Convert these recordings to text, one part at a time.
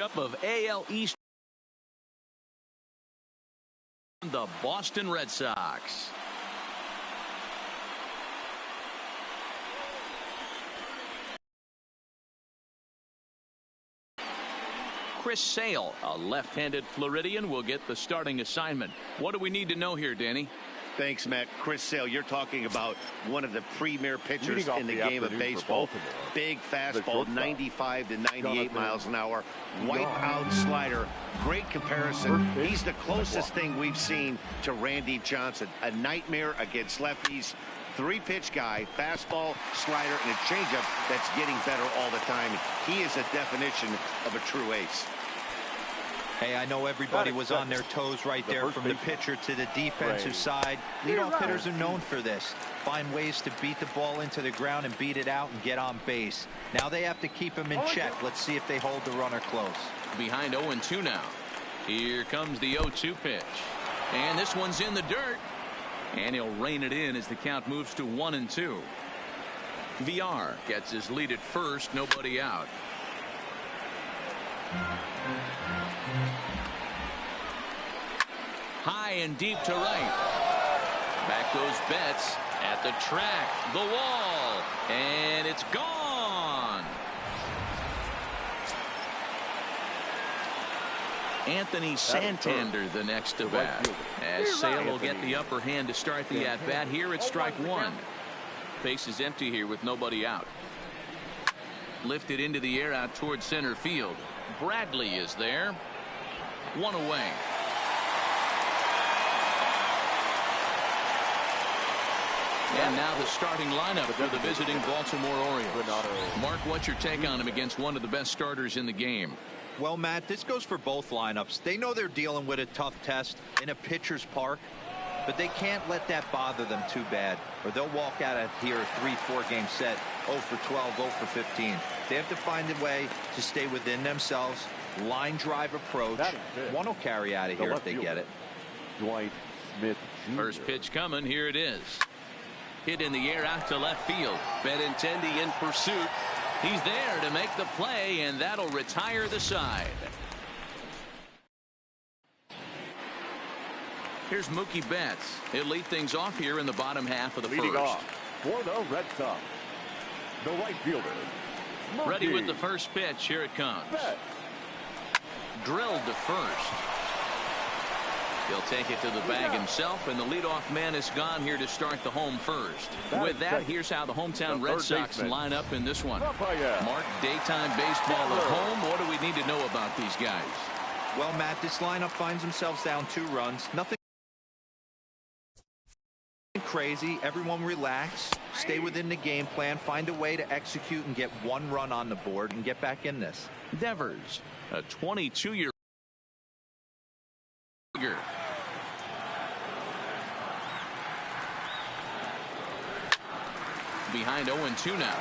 Up of AL East, the Boston Red Sox. Chris Sale, a left-handed Floridian, will get the starting assignment. What do we need to know here, Danny? Thanks, Matt. Chris Sale, you're talking about one of the premier pitchers in the game of baseball. Big fastball, 95 to 98 miles an hour. Wipe out slider. Great comparison. He's the closest thing we've seen to Randy Johnson. A nightmare against lefties. Three-pitch guy, fastball, slider, and a changeup that's getting better all the time. He is a definition of a true ace. Hey, I know everybody was on their toes right there from the pitcher to the defensive side. Leadoff hitters are known for this. Find ways to beat the ball into the ground and beat it out and get on base. Now they have to keep him in check. Let's see if they hold the runner close. Behind 0-2 now. Here comes the 0-2 pitch. And this one's in the dirt. And he'll rein it in as the count moves to 1-2. VR gets his lead at first. Nobody out. High and deep to right. Back goes Betts at the track, the wall, and it's gone. Anthony Santander the next to bat, as Sale will get the upper hand to start the at-bat. Here it's strike one. Base is empty here with nobody out. Lifted into the air out towards center field. Bradley is there. One away. And now the starting lineup for the visiting Baltimore Orioles. Mark, what's your take on him against one of the best starters in the game? Well, Matt, this goes for both lineups. They know they're dealing with a tough test in a pitcher's park, but they can't let that bother them too bad, or they'll walk out of here a 3-4 game set, 0 for 12, 0 for 15. They have to find a way to stay within themselves. Line drive approach. One will carry out of here if they get it. Dwight Smith Jr. First pitch coming. Here it is. Hit in the air out to left field. Benintendi in pursuit. He's there to make the play, and that'll retire the side. Here's Mookie Betts. He'll lead things off here in the bottom half of the Leading first. Off for the Red Sox, the right fielder, Mookie. Ready with the first pitch. Here it comes. Betts. Drilled to first. He'll take it to the bag himself, and the leadoff man is gone here to start the home first. With that, here's how the hometown Red Sox line up in this one. Mark, daytime baseball at home. What do we need to know about these guys? Well, Matt, this lineup finds themselves down 2 runs. Nothing crazy. Everyone relax. Stay within the game plan. Find a way to execute and get 1 run on the board and get back in this. Devers, a 22-year-old. Behind 0-2 now.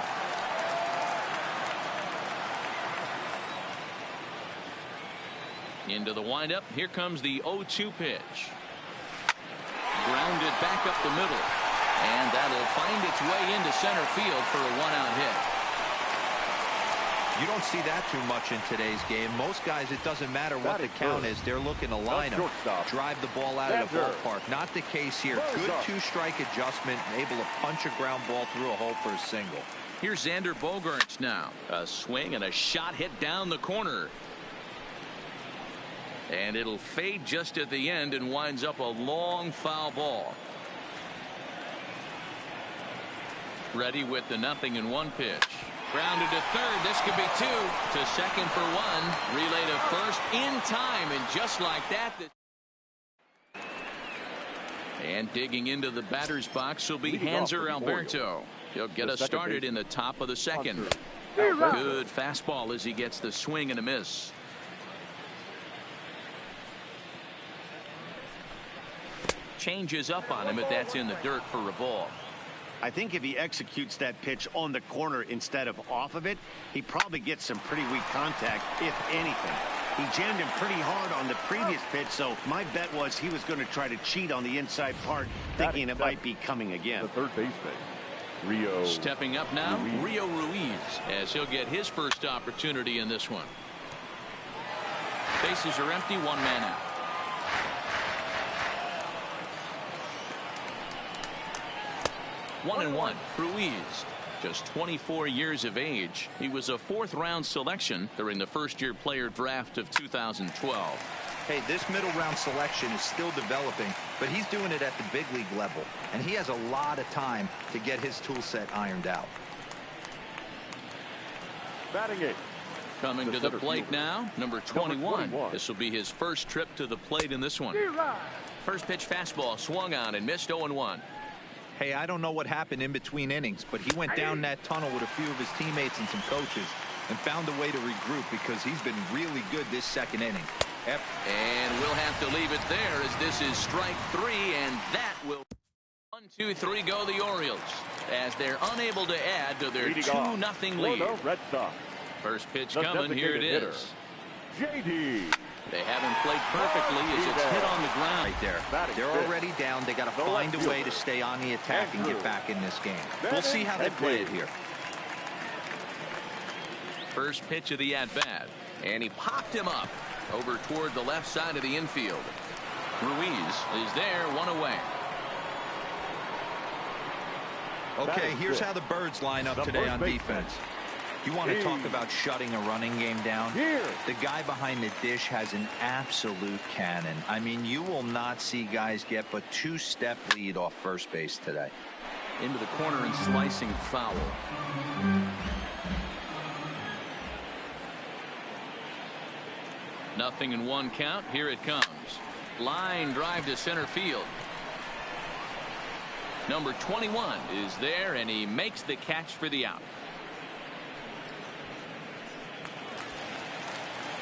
Into the windup. Here comes the 0-2 pitch. Grounded back up the middle. And that'll find its way into center field for a 1-out hit. You don't see that too much in today's game. Most guys, it doesn't matter what the count is. They're looking to line up, drive the ball out of the ballpark. Not the case here. Good 2-strike adjustment, able to punch a ground ball through a hole for a single. Here's Xander Bogaerts now. A swing and a shot hit down the corner. And it'll fade just at the end and winds up a long foul ball. Ready with the 0-1 pitch. Grounded to third. This could be 2. To second for 1. Relay to first in time. And just like that. And digging into the batter's box will be Hanser Alberto. He'll get us started in the top of the second. Good fastball as he gets the swing and a miss. Changes up on him, but that's in the dirt for a ball. I think if he executes that pitch on the corner instead of off of it, he probably gets some pretty weak contact, if anything. He jammed him pretty hard on the previous pitch, so my bet was he was going to try to cheat on the inside part, thinking it might be coming again. The third baseman, Rio. Stepping up now, Rio Ruiz, as he'll get his first opportunity in this one. Bases are empty, one man out. One and one. Ruiz, just 24 years of age. He was a fourth-round selection during the first-year player draft of 2012. Hey, this middle-round selection is still developing, but he's doing it at the big league level, and he has a lot of time to get his tool set ironed out. Batting eighth. Coming to the plate now, number 21. This will be his first trip to the plate in this one. First pitch fastball swung on and missed 0-1. Hey, I don't know what happened in between innings, but he went down that tunnel with a few of his teammates and some coaches and found a way to regroup because he's been really good this second inning. And we'll have to leave it there as this is strike three, and that will 1-2-3 go the Orioles as they're unable to add to their 2-0 lead. Red Sox. First pitch coming. Here it is. JD. They haven't played perfectly as it's hit on the ground. Right there. They're already down. They got to find a way to stay on the attack and get back in this game. We'll see how they play it here. First pitch of the at-bat, and he popped him up over toward the left side of the infield. Ruiz is there, one away. Okay, here's how the Birds line up today on defense. You want to talk about shutting a running game down? The guy behind the dish has an absolute cannon. I mean, you will not see guys get but two-step lead off first base today. Into the corner and slicing foul. Nothing in one count. Here it comes. Line drive to center field. Number 21 is there, and he makes the catch for the out.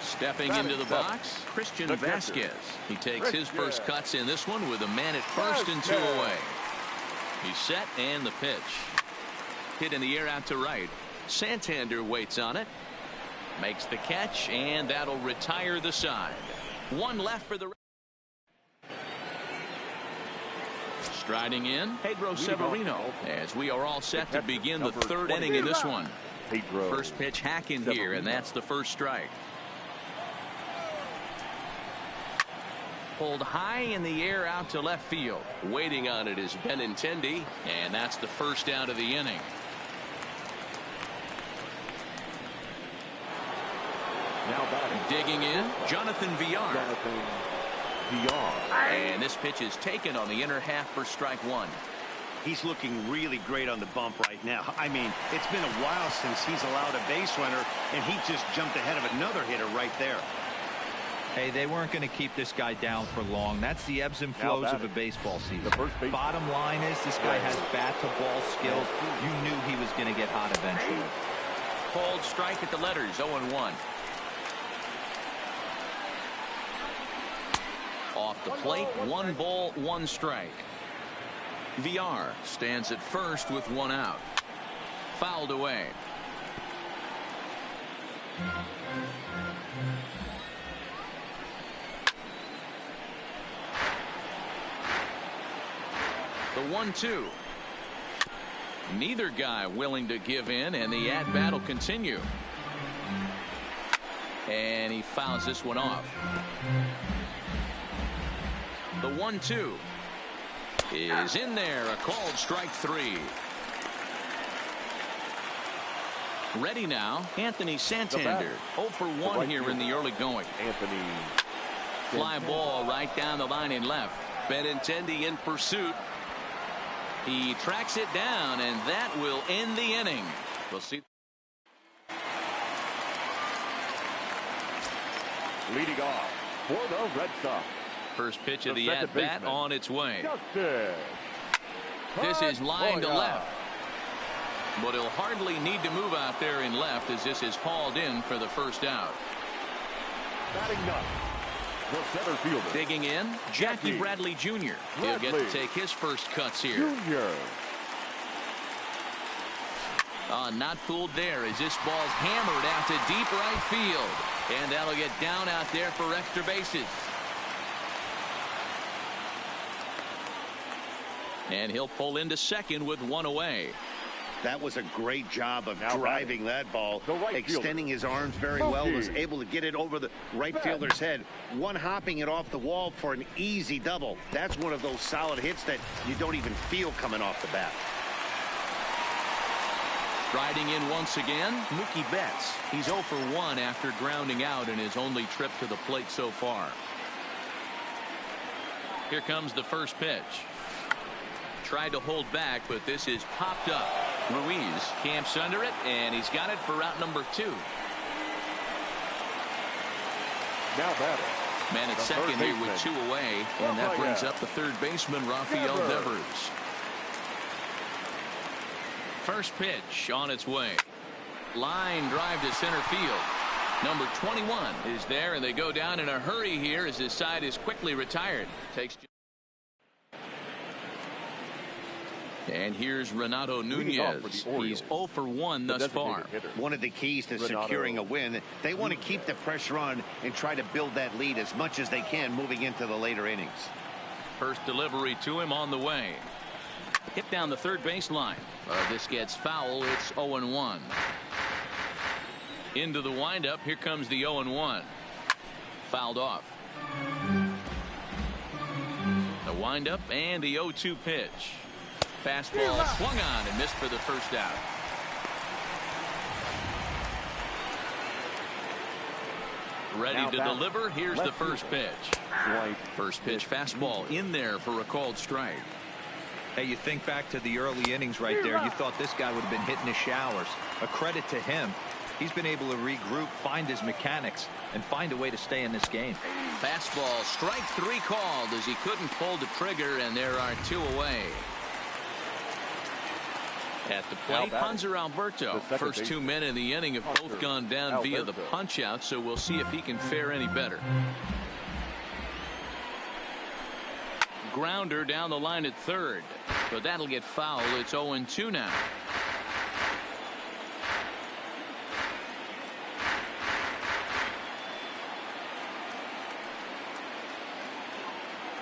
Stepping into the box, Christian Vasquez. He takes his first cuts in this one with a man at first and 2 away. He's set, and the pitch. Hit in the air out to right. Santander waits on it. Makes the catch, and that'll retire the side. One left for the. Striding in, Pedro Severino, as we are all set to begin the third inning in this one. First pitch hack in here, and that's the first strike. Pulled high in the air out to left field. Waiting on it is Benintendi, and that's the first out of the inning. Now batting. Digging in, Jonathan Villar. And this pitch is taken on the inner half for strike one. He's looking really great on the bump right now. I mean, it's been a while since he's allowed a base runner, and he just jumped ahead of another hitter right there. Hey, they weren't going to keep this guy down for long. That's the ebbs and flows of a baseball season. Bottom line is this guy has bat-to-ball skills. You knew he was going to get hot eventually. Called strike at the letters, 0-1. Off the plate, 1 ball, 1 strike. Villar stands at first with 1 out. Fouled away. The 1-2. Neither guy willing to give in, and the at-bat will continue. And he fouls this one off. The 1-2 is in there. A called strike 3. Ready now, Anthony Santander. 0 for 1 here in the early going. Fly ball right down the line in left. Benintendi in pursuit. He tracks it down, and that will end the inning. We'll see. Leading off for the Red Sox. First pitch of the at-bat on its way. This is line to left. But he'll hardly need to move out there in left as this is hauled in for the first out. Batting up. The center fielder. Digging in, Jackie Bradley Jr. He'll get to take his first cuts here. Not fooled there as this ball's hammered out to deep right field. And that'll get down out there for extra bases. And he'll pull into second with 1 away. That was a great job of driving that ball, extending his arms very well, was able to get it over the right fielder's head, one-hopping it off the wall for an easy double. That's one of those solid hits that you don't even feel coming off the bat. Riding in once again, Mookie Betts. He's 0 for 1 after grounding out in his only trip to the plate so far. Here comes the first pitch. Tried to hold back, but this is popped up. Ruiz camps under it, and he's got it for out number 2. Now batting. Man at second here with 2 away, and that brings up the third baseman, Rafael Devers. First pitch on its way. Line drive to center field. Number 21 is there, and they go down in a hurry here as his side is quickly retired. And here's Renato Nunez. He's 0 for 1 thus far. One of the keys to securing a win, they want to keep the pressure on and try to build that lead as much as they can moving into the later innings. First delivery to him on the way. Hit down the third baseline. This gets foul. It's 0-1. Into the windup. Here comes the 0-1. Fouled off. The windup and the 0-2 pitch. Fastball swung on and missed for the first out. Ready to deliver. Here's the first pitch. First pitch fastball in there for a called strike. Hey, you think back to the early innings right there. You thought this guy would have been hitting his showers. A credit to him. He's been able to regroup, find his mechanics, and find a way to stay in this game. Fastball, strike 3 called as he couldn't pull the trigger, and there are 2 away. At the plate, Hunter Alberto. First 2 men in the inning have both gone down via the punch-out, so we'll see if he can fare any better. Grounder down the line at third, but that'll get foul. It's 0-2 now.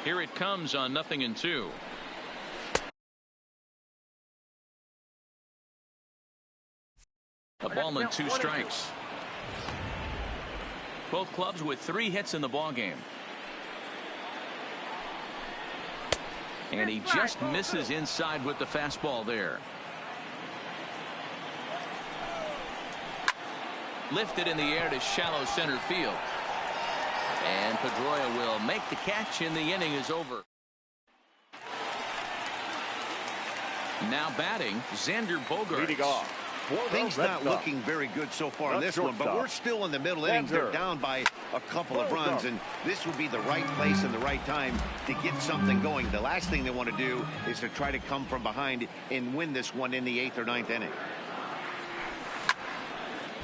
Here it comes on 0-2. A ball and 2 strikes. Both clubs with 3 hits in the ballgame. And he just misses inside with the fastball there. Lifted in the air to shallow center field. And Pedroia will make the catch, and the inning is over. Now batting, Xander Bogaerts. Leading off. Things not looking very good so far in this one, but we're still in the middle innings. They're down by a couple of runs, and this would be the right place and the right time to get something going. The last thing they want to do is to try to come from behind and win this one in the 8th or 9th inning.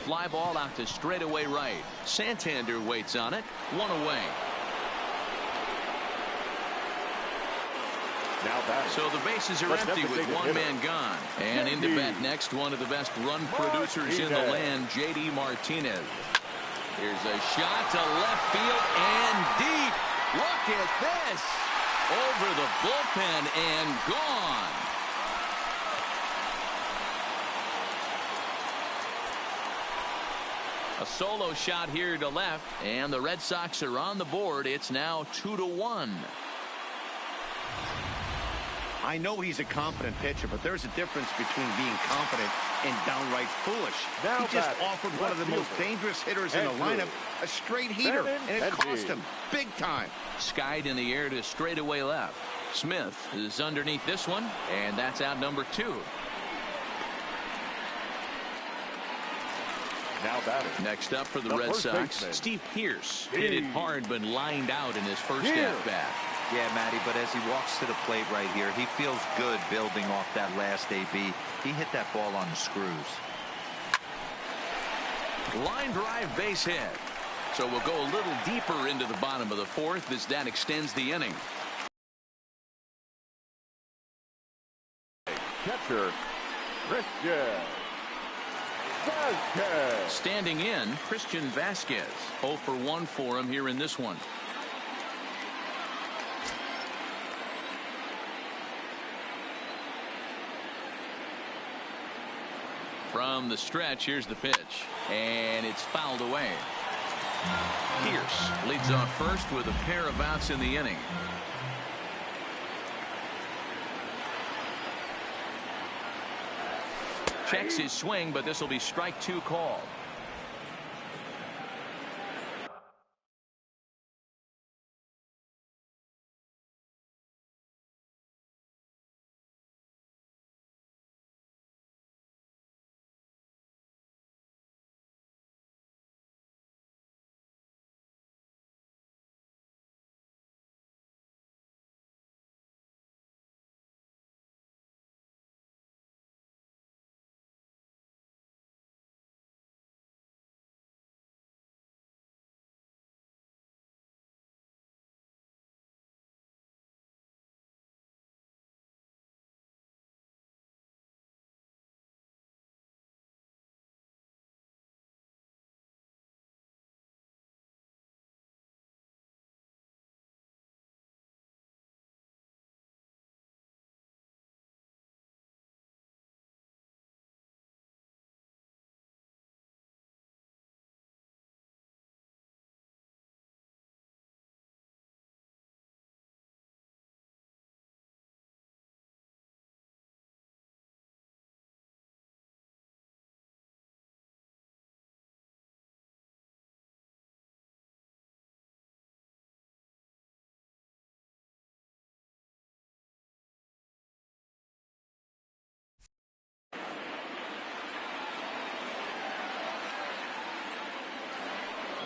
Fly ball out to straightaway right. Santander waits on it. 1 away. So the bases are empty with 1 man gone. And into bat next, one of the best run producers in the land, J.D. Martinez. Here's a shot to left field and deep. Look at this. Over the bullpen and gone. A solo shot here to left, and the Red Sox are on the board. It's now 2-1. I know he's a confident pitcher, but there's a difference between being confident and downright foolish. He just offered one of the most dangerous hitters in the lineup a straight heater, and it cost him big time. Skied in the air to straightaway left. Smith is underneath this one, and that's out number 2. Now batting. Next up for the Red Sox, Steve Pearce. Hit it hard, but lined out in his first at-bat. Yeah, Matty, but as he walks to the plate right here, he feels good building off that last AB. He hit that ball on the screws. Line drive base hit. So we'll go a little deeper into the bottom of the 4th as that extends the inning. Catcher, Christian Vasquez. Standing in, Christian Vasquez. 0 for 1 for him here in this one. From the stretch, here's the pitch, and it's fouled away. Pierce leads off first with a pair of outs in the inning. Checks his swing, but this will be strike 2 called.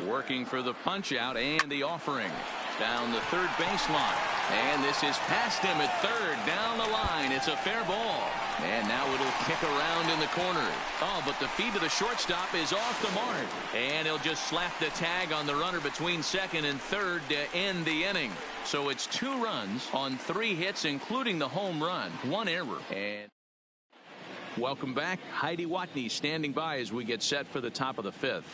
Working for the punch out and the offering down the third baseline, and this is past him at third down the line. It's a fair ball, and now it'll kick around in the corner. Oh, but the feed to the shortstop is off the mark, and he'll just slap the tag on the runner between second and third to end the inning. So it's 2 runs on 3 hits, including the home run, 1 error. And welcome back. Heidi Watney standing by as we get set for the top of the 5th.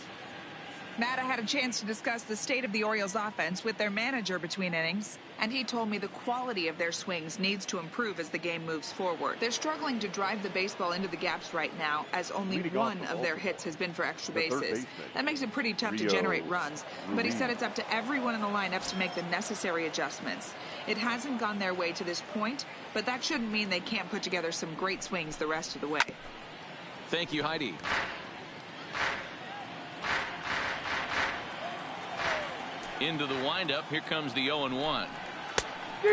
Matt, I had a chance to discuss the state of the Orioles offense with their manager between innings, and he told me the quality of their swings needs to improve as the game moves forward. They're struggling to drive the baseball into the gaps right now, as only one of their hits has been for extra bases. That makes it pretty tough to generate runs, but he said it's up to everyone in the lineup to make the necessary adjustments. It hasn't gone their way to this point, but that shouldn't mean they can't put together some great swings the rest of the way. Thank you, Heidi. Into the windup. Here comes the 0-1.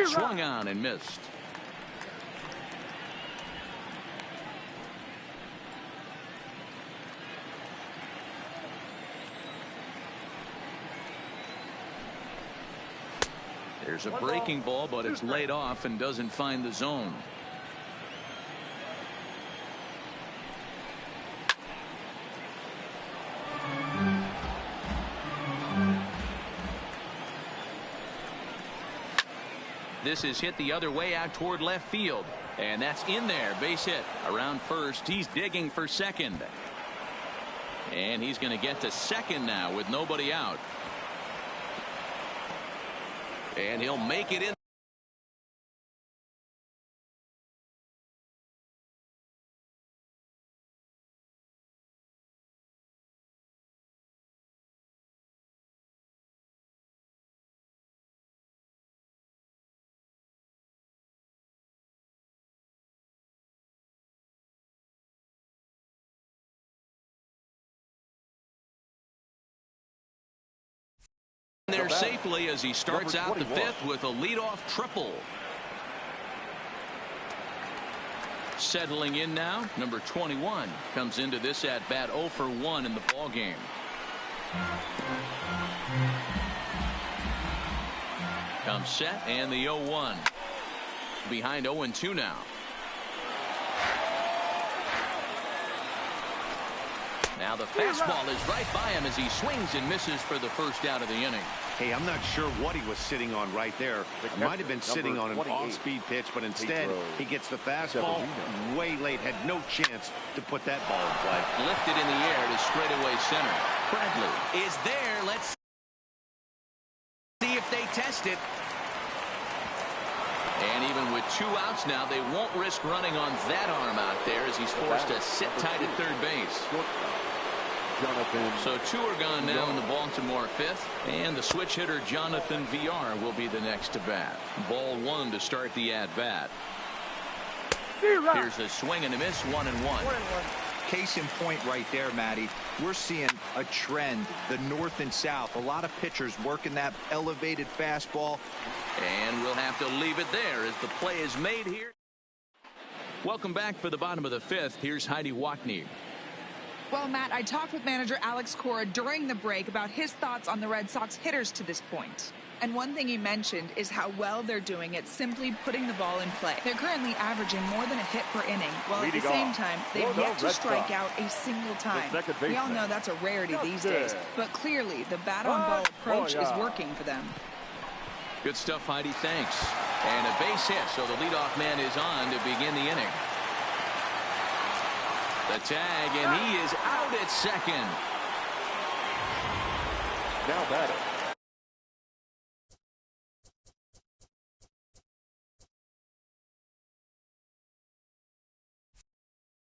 Swung on and missed. There's a breaking ball, but it's laid off and doesn't find the zone. This is hit the other way out toward left field, and that's in there. Base hit around first. He's digging for second, and he's going to get to second now with nobody out, and he'll make it in. There safely as he starts out the 5th with a leadoff triple. Settling in now, number 21 comes into this at bat 0 for 1 in the ball game. Comes set and the 0-1. Behind 0-2 now. Now the fastball is right by him as he swings and misses for the first out of the inning. Hey, I'm not sure what he was sitting on right there. It might have been sitting on an off-speed pitch, but instead he gets the fastball way late. Had no chance to put that ball in play. Lifted in the air to straightaway center. Bradley is there. Let's see if they test it. And even with 2 outs now, they won't risk running on that arm out there as he's forced to sit tight at third base. So 2 are gone now in the Baltimore 5th, and the switch hitter Jonathan VR will be the next to bat. Ball 1 to start the at bat. Here's a swing and a miss, 1-1. Case in point right there, Matty. We're seeing a trend, the north and south. A lot of pitchers working that elevated fastball. And we'll have to leave it there as the play is made here. Welcome back for the bottom of the 5th. Here's Heidi Watney. Well, Matt, I talked with manager Alex Cora during the break about his thoughts on the Red Sox hitters to this point. And one thing he mentioned is how well they're doing at simply putting the ball in play. They're currently averaging more than a hit per inning, while at the same time, they've yet to strike out a single time. We all know that's a rarity these days, but clearly the bat-on-ball approach is working for them. Good stuff, Heidi. Thanks. And a base hit, so the leadoff man is on to begin the inning. The tag, and he is out at second. Now batting.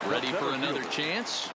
Ready for another chance?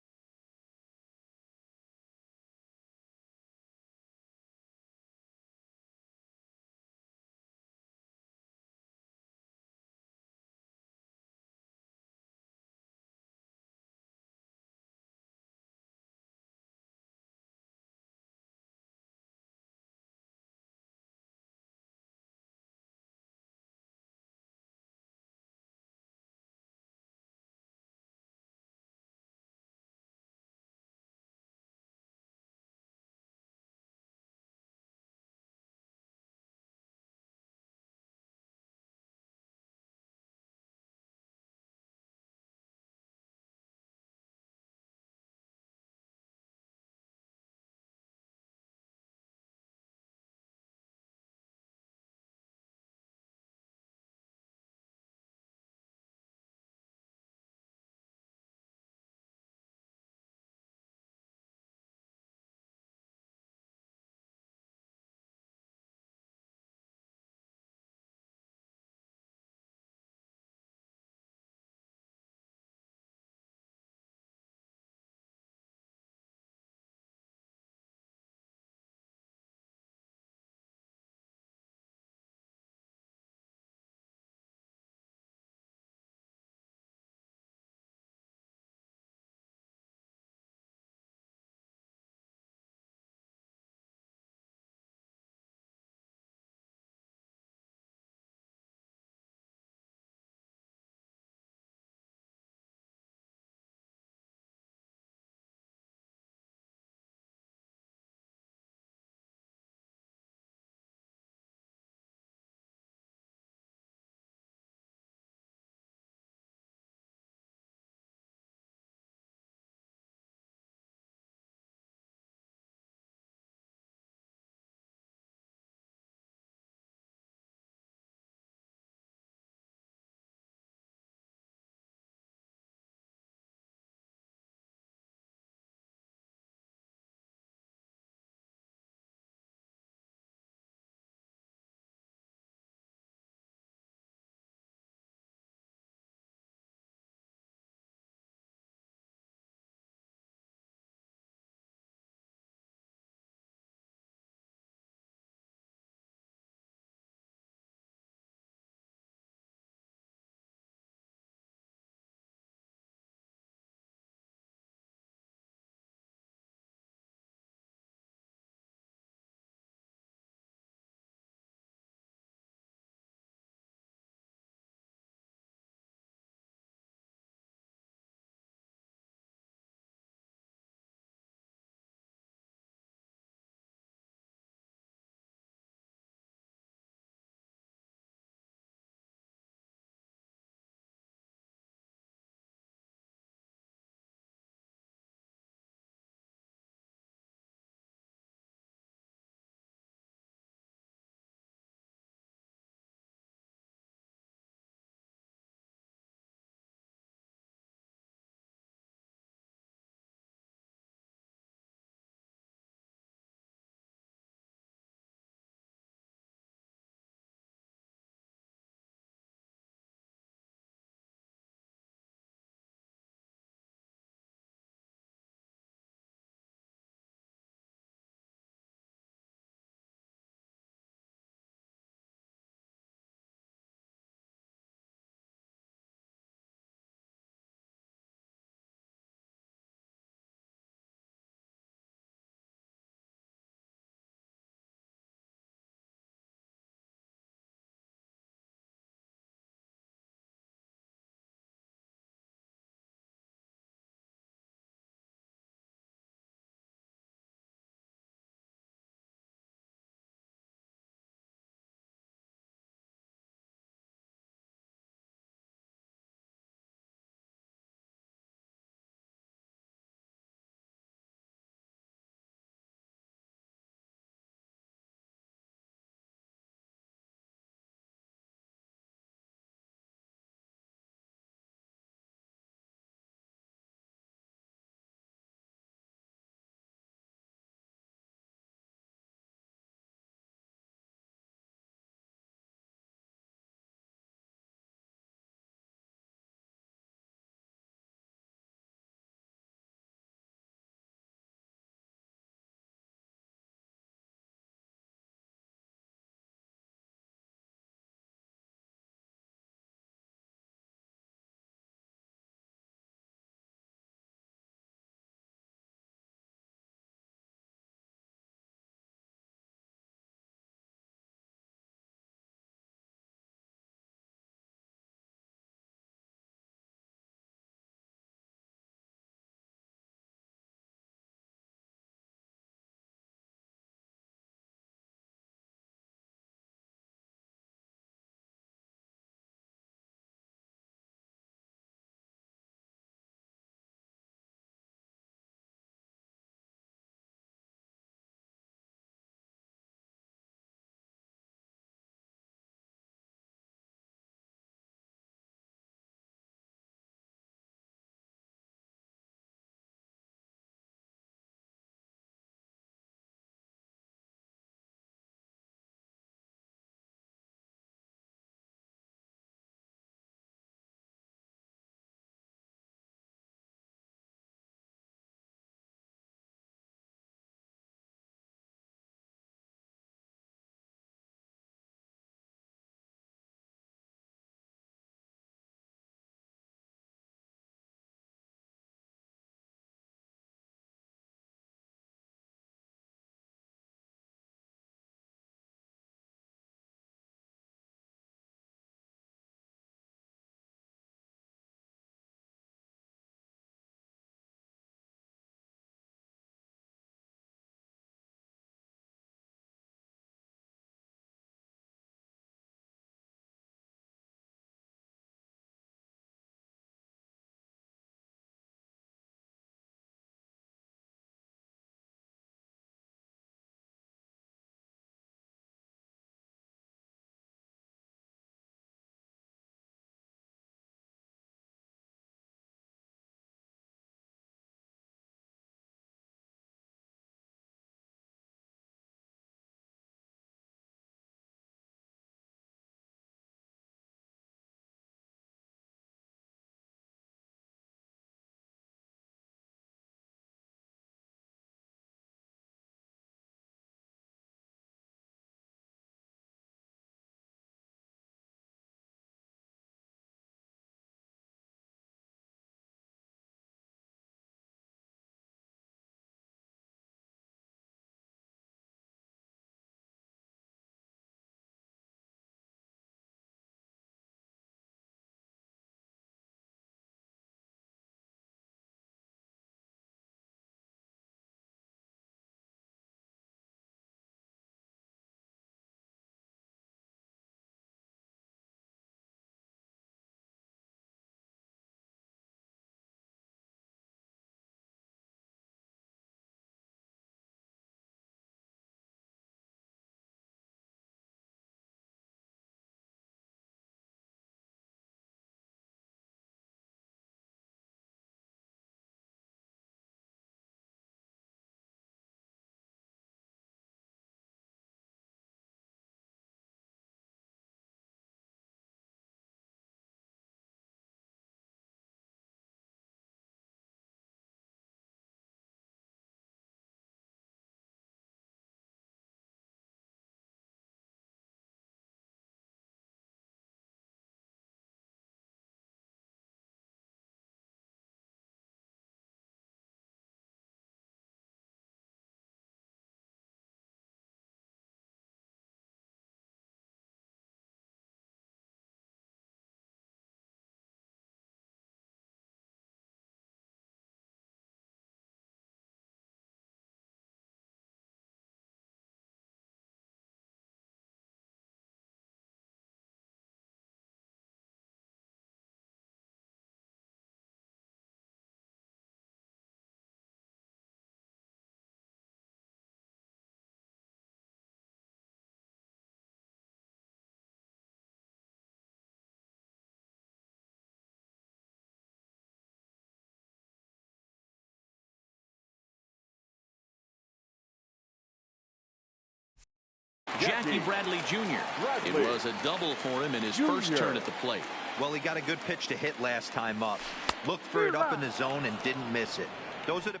Jackie Bradley Jr. It was a double for him in his first turn at the plate. Well, he got a good pitch to hit last time up. Looked for it up in the zone and didn't miss it. Those are the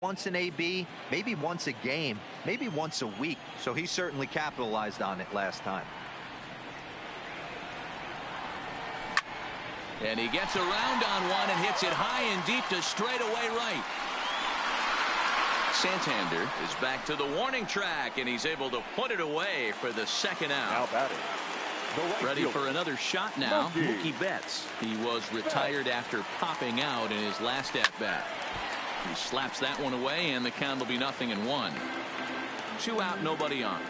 once an AB, maybe once a game, maybe once a week. So he certainly capitalized on it last time. And he gets around on one and hits it high and deep to straightaway right. Santander is back to the warning track, and he's able to put it away for the second out. Now batting. Ready for another shot now. Mookie Betts. He was retired after popping out in his last at-bat. He slaps that one away, and the count will be 0-1. 2 out, nobody on.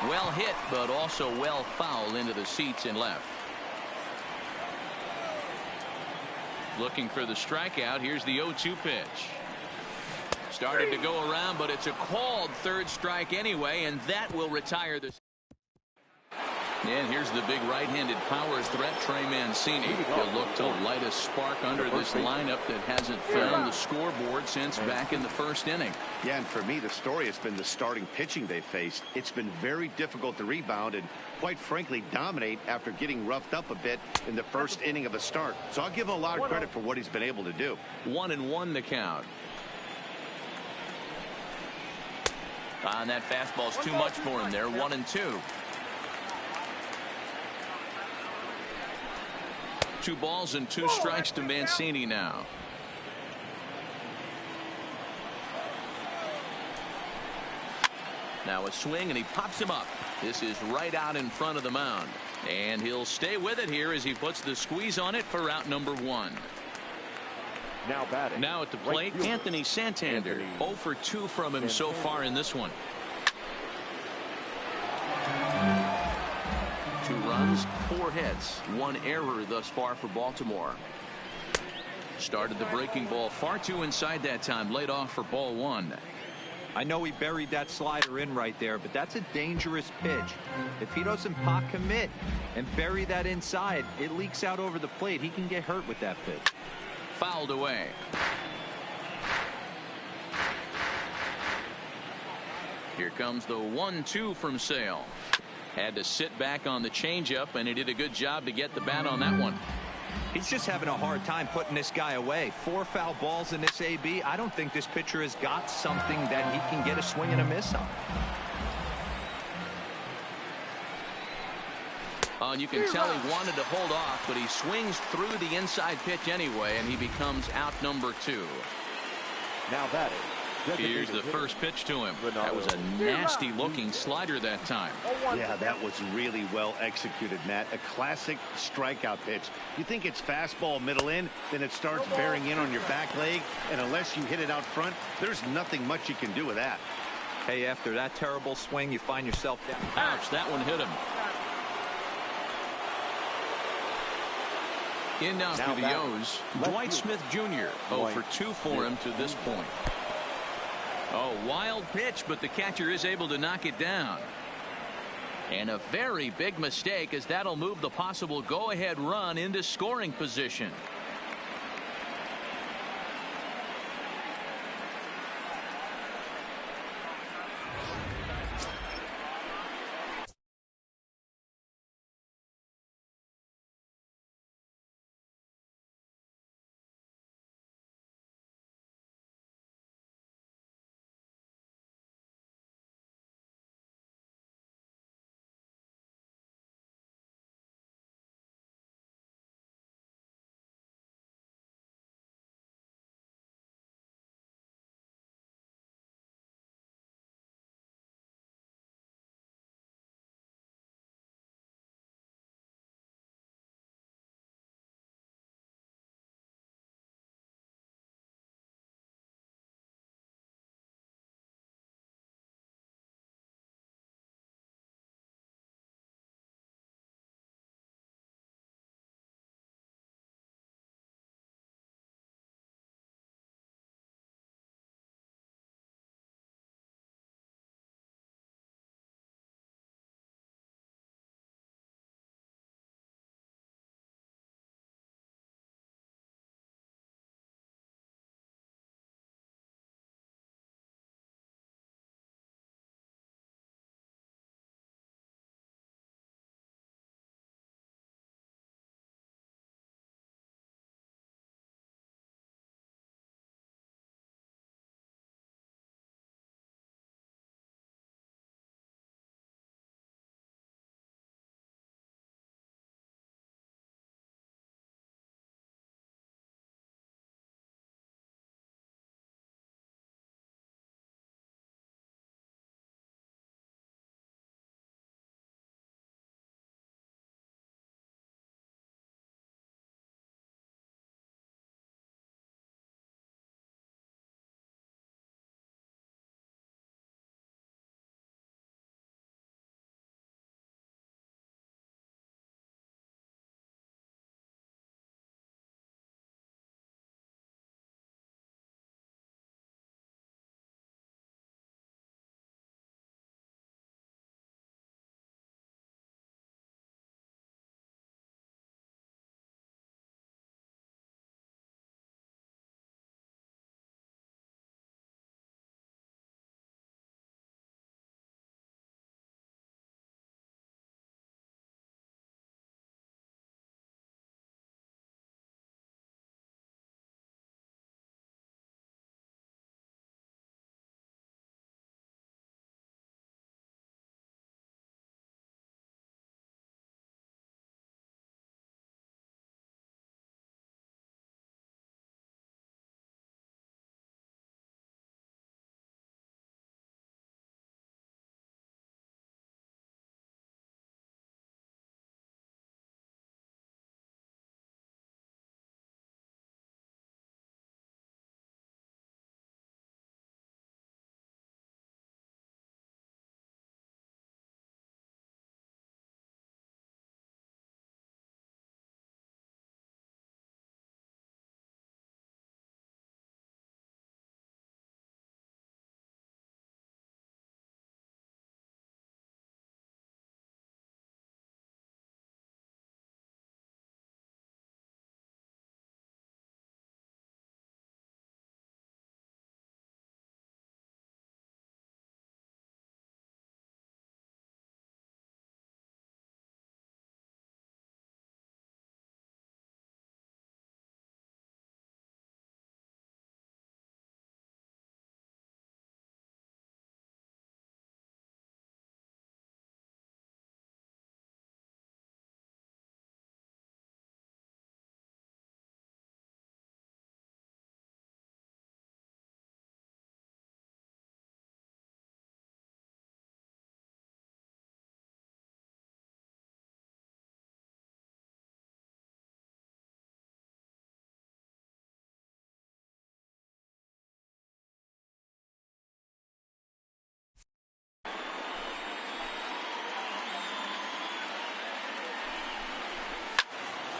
Well hit, but also well fouled into the seats and left. Looking for the strikeout. Here's the 0-2 pitch. Started to go around, but it's a called third strike anyway, and that will retire the. And here's the big right-handed power threat, Trey Mancini. He'll look to light a spark under this lineup that hasn't found the scoreboard since back in the first inning. Yeah, and for me, the story has been the starting pitching they faced. It's been very difficult to rebound and, quite frankly, dominate after getting roughed up a bit in the first inning of a start. So I'll give him a lot of credit for what he's been able to do. 1-1 the count. And that fastball's too much for him there. 1-2. 2 balls and 2 strikes to Mancini now. Now a swing, and he pops him up. This is right out in front of the mound, and he'll stay with it here as he puts the squeeze on it for out number 1. Now batting. Now at the plate, Anthony Santander. 0 for 2 from him so far in this one. 2 runs, 4 hits, 1 error thus far for Baltimore. Started the breaking ball far too inside that time. Laid off for ball 1. I know he buried that slider in right there, but that's a dangerous pitch. If he doesn't pot commit and bury that inside, it leaks out over the plate. He can get hurt with that pitch. Fouled away. Here comes the 1-2 from Sale. Had to sit back on the changeup, and he did a good job to get the bat on that one. He's just having a hard time putting this guy away. 4 foul balls in this AB. I don't think this pitcher has got something that he can get a swing and a miss on. And you can tell he wanted to hold off, but he swings through the inside pitch anyway, and he becomes out number 2. Now batting. Here's the first pitch to him. That was a nasty looking slider that time. Yeah, that was really well executed, Matt. A classic strikeout pitch. You think it's fastball middle in, then it starts bearing in on your back leg, and unless you hit it out front, there's nothing much you can do with that. Hey, after that terrible swing, you find yourself down. Ouch, that one hit him. In now for the O's, Dwight Smith Jr. 0 for 2 for him to this point. Oh, wild pitch, but the catcher is able to knock it down. And a very big mistake, as that'll move the possible go-ahead run into scoring position.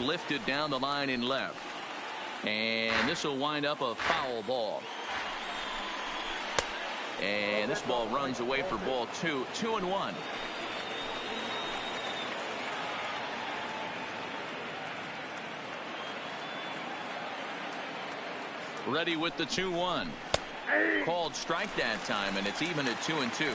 lifted down the line in left. And this will wind up a foul ball. And this ball runs away for ball 2. 2-1. Ready with the 2-1. Called strike that time, and it's even at 2-2.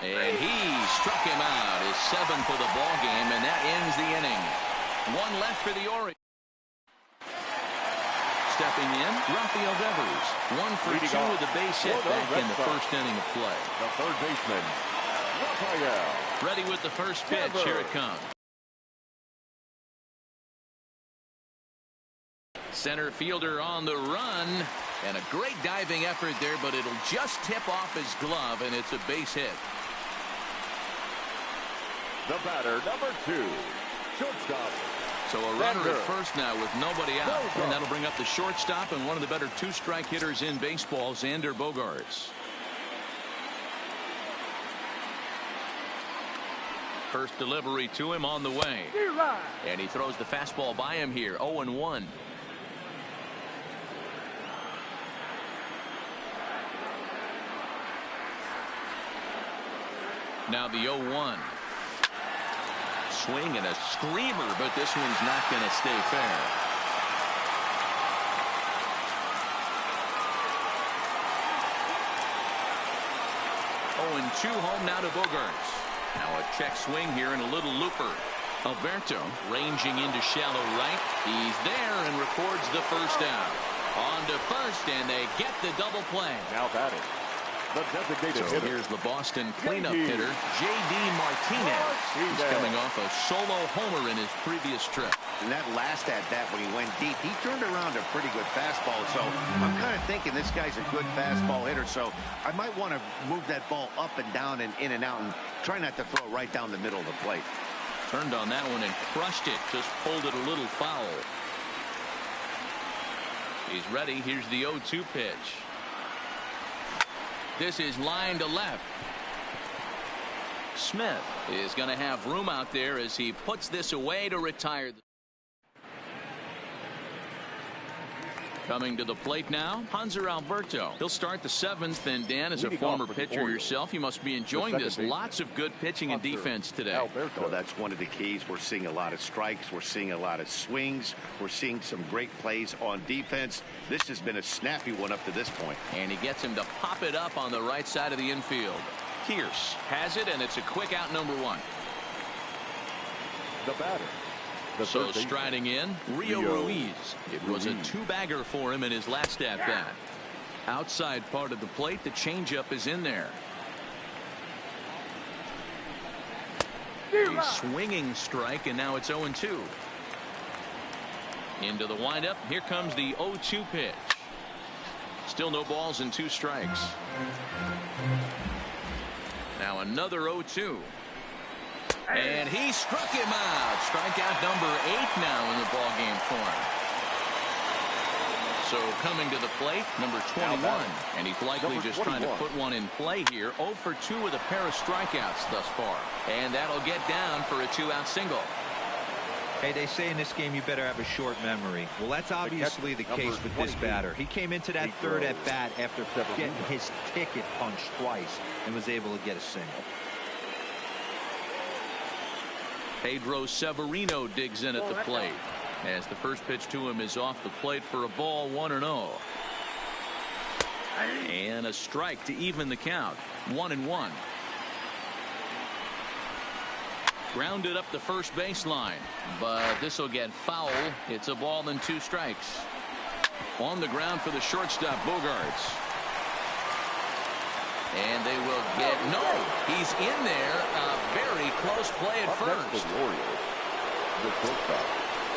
And he struck him out, his 7th of the ball game, and that ends the inning. 1 left for the Orioles. Stepping in, Rafael Devers. 1 for 2 with a base hit back in the first inning of play. The third baseman, Rafael. Ready with the first pitch. Here it comes. Center fielder on the run. And a great diving effort there, but it'll just tip off his glove, and it's a base hit. The batter, number 2, shortstop. So a runner at first now with nobody out. And that'll bring up the shortstop and one of the better 2-strike hitters in baseball, Xander Bogaerts. First delivery to him on the way. And he throws the fastball by him here. 0-1. Now the 0-1. Swing and a screamer, but this one's not going to stay fair. 0-2 home now to Bogaerts. Now a check swing here and a little looper. Alberto ranging into shallow right. He's there and records the first out. On to first, and they get the double play. Now batting, the designated hitter. Here's the Boston cleanup hitter, J.D. Martinez. He's coming off a solo homer in his previous trip. And that last at bat when he went deep, he turned around a pretty good fastball. So I'm kind of thinking this guy's a good fastball hitter. So I might want to move that ball up and down and in and out and try not to throw it right down the middle of the plate. Turned on that one and crushed it. Just pulled it a little foul. He's ready. Here's the 0-2 pitch. This is line to left. Smith is going to have room out there as he puts this away to retire. Coming to the plate now, Hanser Alberto. He'll start the 7th, and Dan, as a former pitcher yourself, you must be enjoying this. Lots of good pitching and defense today. Well, that's one of the keys. We're seeing a lot of strikes. We're seeing a lot of swings. We're seeing some great plays on defense. This has been a snappy one up to this point. And he gets him to pop it up on the right side of the infield. Pierce has it, and it's a quick out, number 1. The batter. So striding in, Rio Ruiz. It was a 2-bagger for him in his last at-bat. Outside part of the plate, the changeup is in there. A swinging strike, and now it's 0-2. Into the windup. Here comes the 0-2 pitch. Still no balls and 2 strikes. Now another 0-2. And he struck him out. Strikeout number 8 now in the ballgame for him. So coming to the plate, number 21. And he's likely just trying to put one in play here. 0 for 2 with a pair of strikeouts thus far. And that'll get down for a 2-out single. Hey, they say in this game you better have a short memory. Well, that's obviously the case with this batter. He came into that third at bat after getting his ticket punched twice and was able to get a single. Pedro Severino digs in at the plate as the first pitch to him is off the plate for a ball. 1-0. And a strike to even the count. 1-1. Grounded up the first baseline, but this will get foul. It's a ball and 2 strikes. On the ground for the shortstop, Bogaerts. And they will get he's in there. A very close play at first.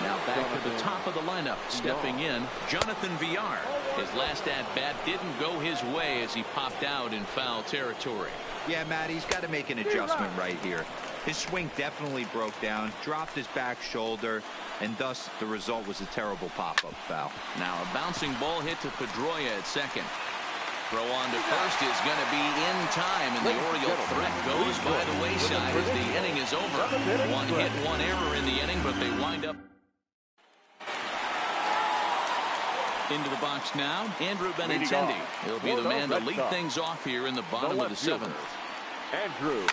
Now back to the top of the lineup. Stepping in, Jonathan Villar. His last at bat didn't go his way as he popped out in foul territory. Yeah, Matt, he's got to make an adjustment right here. His swing definitely broke down, dropped his back shoulder, and thus the result was a terrible pop-up foul. Now a bouncing ball hit to Pedroia at second. Throw on to first is going to be in time, and the Oriole threat goes by the wayside as the inning is over. One hit, one error in the inning, but they wind up. Into the box now, Andrew Benintendi. He'll be the man to lead things off here in the bottom of the seventh. Andrew.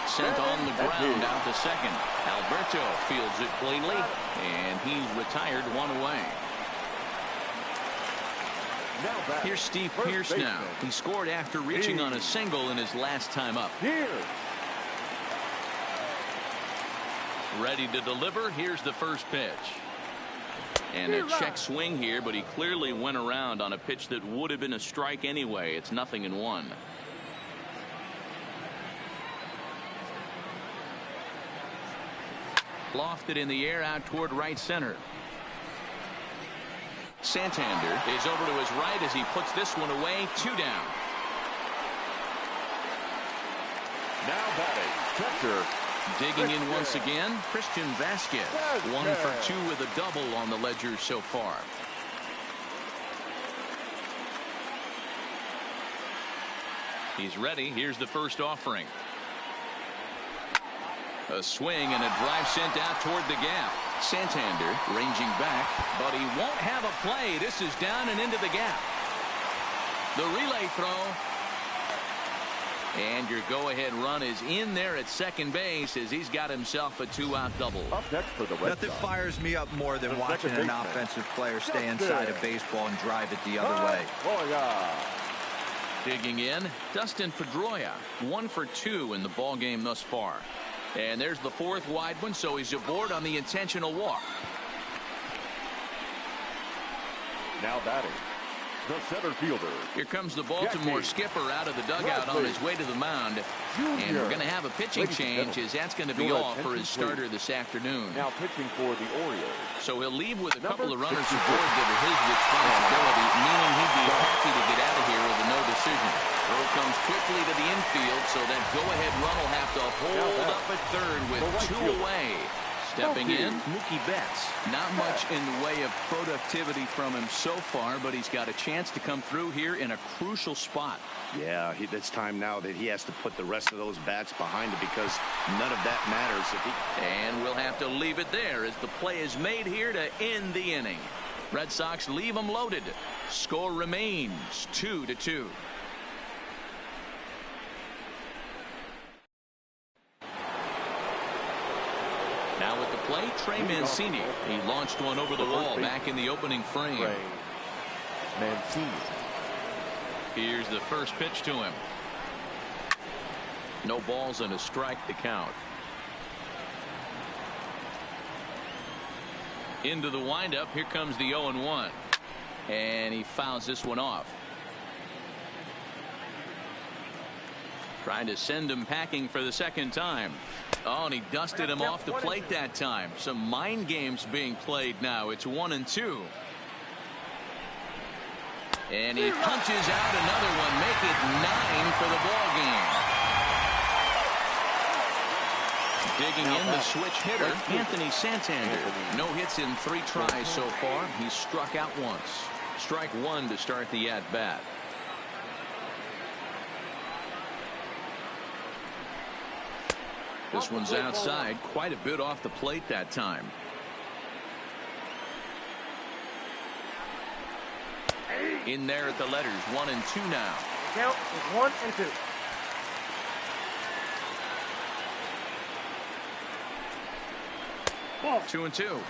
Sent on the ground out to second. Alberto fields it cleanly, and he's retired one away. Here's Steve Pearce now. He scored after reaching on a single in his last time up. Ready to deliver. Here's the first pitch. And a check swing here, but he clearly went around on a pitch that would have been a strike anyway. It's 0-1. Lofted in the air out toward right center. Santander is over to his right as he puts this one away. 2 down. Now batting, catcher. Digging in once again, Christian Vasquez. 1 for 2 with a double on the ledger so far. He's ready. Here's the first offering. A swing and a drive sent out toward the gap. Santander ranging back, but he won't have a play. This is down and into the gap. The relay throw. And your go-ahead run is in there at second base as he's got himself a 2-out double. Up next for the Red Nothing Sox. fires me up more than watching an offensive player stay inside a baseball and drive it the other way. Oh, yeah. Digging in, Dustin Pedroia. 1 for 2 in the ball game thus far. And there's the fourth wide one, so he's aboard on the intentional walk. Now batting, the center fielder. Here comes the Baltimore skipper out of the dugout on his way to the mound. And we're going to have a pitching change, as that's going to be all for his starter this afternoon. Now pitching for the Orioles. So he'll leave with a couple of runners aboard that are his responsibility, meaning he'd be happy to get out of here with a no decision. Throw comes quickly to the infield, so that go-ahead run will have to hold up at third with 2 away. Stepping in, Mookie Betts. Not much in the way of productivity from him so far, but he's got a chance to come through here in a crucial spot. Yeah, it's time now that he has to put the rest of those bats behind him because none of that matters. And we'll have to leave it there as the play is made here to end the inning. Red Sox leave them loaded. Score remains 2-2. Now at the plate, Trey Mancini. He launched one over the wall back in the opening frame. Mancini. Here's the first pitch to him. No balls and a strike to count. Into the windup. Here comes the 0-1. And he fouls this one off. Trying to send him packing for the second time. Oh, and he dusted him off the plate that time. Some mind games being played now. It's 1-2. And he punches out another one. Make it 9 for the ball game. Digging in, the switch hitter, Anthony Santander. No hits in 3 tries so far. He's struck out once. Strike 1 to start the at-bat. This one's outside, quite a bit off the plate that time. In there at the letters, 1-2 now. Count is 1-2. Ball. 2-2.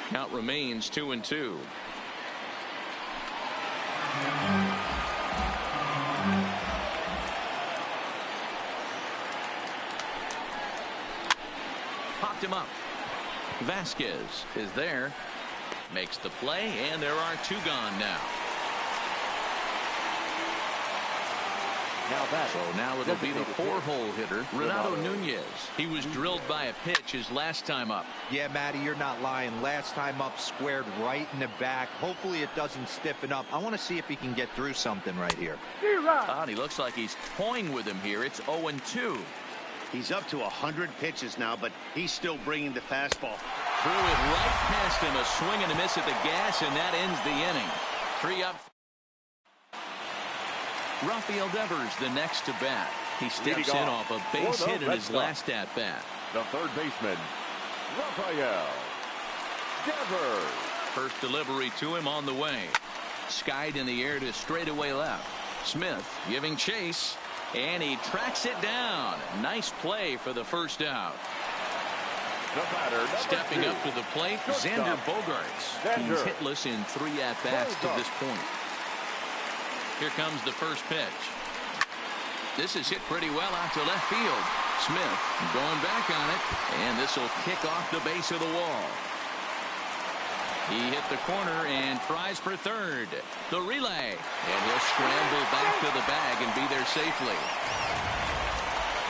Count remains 2-2. Popped him up. Vasquez is there, makes the play, and there are 2 gone now. So now it'll be the 4-hole hitter, Renato Nunez. He was drilled by a pitch his last time up. Yeah, Matty, you're not lying. Last time up, squared right in the back. Hopefully it doesn't stiffen up. I want to see if he can get through something right here. He looks like he's toying with him here. It's 0-2. He's up to 100 pitches now, but he's still bringing the fastball. Threw it right past him, a swing and a miss at the gas, and that ends the inning. 3 up. Rafael Devers, the next to bat. He steps in off a base hit in his last at bat. The third baseman, Rafael Devers. First delivery to him on the way. Skied in the air to straightaway left. Smith giving chase, and he tracks it down. Nice play for the first out. The batter, stepping up to the plate, Xander Bogaerts. He's hitless in 3 at-bats to this point. Here comes the first pitch. This is hit pretty well out to left field. Smith going back on it, and this will kick off the base of the wall. He hit the corner and tries for third. The relay, and he'll scramble back to the bag and be there safely.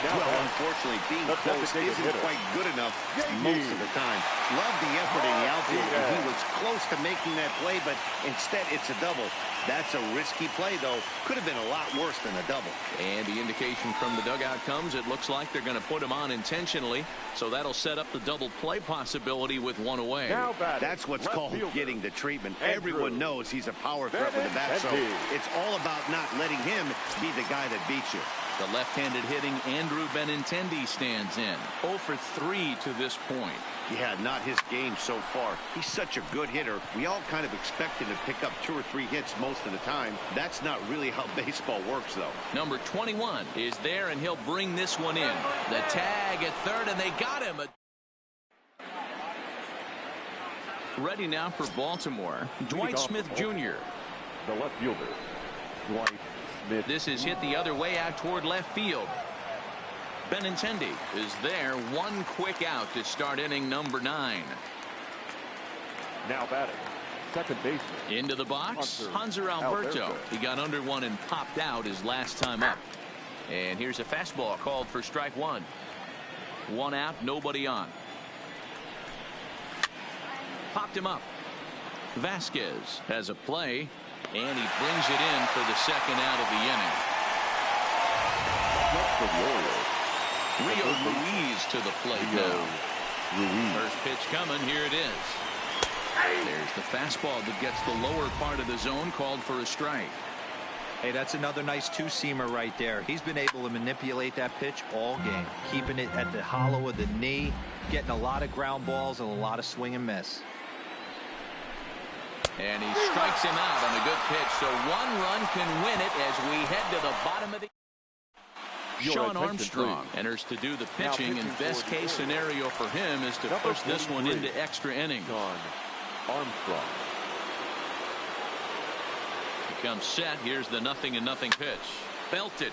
Well, unfortunately, being close isn't quite good enough most of the time. Love the effort in the outfield. He was close to making that play, but instead it's a double. That's a risky play, though. Could have been a lot worse than a double. And the indication from the dugout comes, it looks like they're going to put him on intentionally, so that'll set up the double play possibility with 1 away. That's what's called getting the treatment. Everyone knows he's a power threat with the bat, so it's all about not letting him be the guy that beats you. The left-handed hitting Andrew Benintendi stands in. 0 for 3 to this point. Yeah, not his game so far. He's such a good hitter. We all kind of expect him to pick up 2 or 3 hits most of the time. That's not really how baseball works, though. Number 21 is there, and he'll bring this one in. The tag at third, and they got him. Ready now for Baltimore, Dwight Smith Jr. The left fielder, Dwight Smith. This is hit the other way out toward left field. Benintendi is there. 1 quick out to start inning number 9. Now batting, second baseman. Into the box, Hanser Alberto. He got under one and popped out his last time up. And here's a fastball called for strike 1. 1 out, nobody on. Popped him up. Vasquez has a play, and he brings it in for the second out of the inning. For the Orioles, Rio Ruiz to the plate now. First pitch coming. Here it is. There's the fastball that gets the lower part of the zone, called for a strike. Hey, that's another nice 2-seamer right there. He's been able to manipulate that pitch all game, keeping it at the hollow of the knee, getting a lot of ground balls and a lot of swing and miss. And he strikes him out on a good pitch, so 1 run can win it as we head to the bottom of the... Sean Armstrong enters to do the pitching, and best case scenario for him is to push this one into extra innings. Armstrong. He comes set. Here's the 0-0 pitch. Belted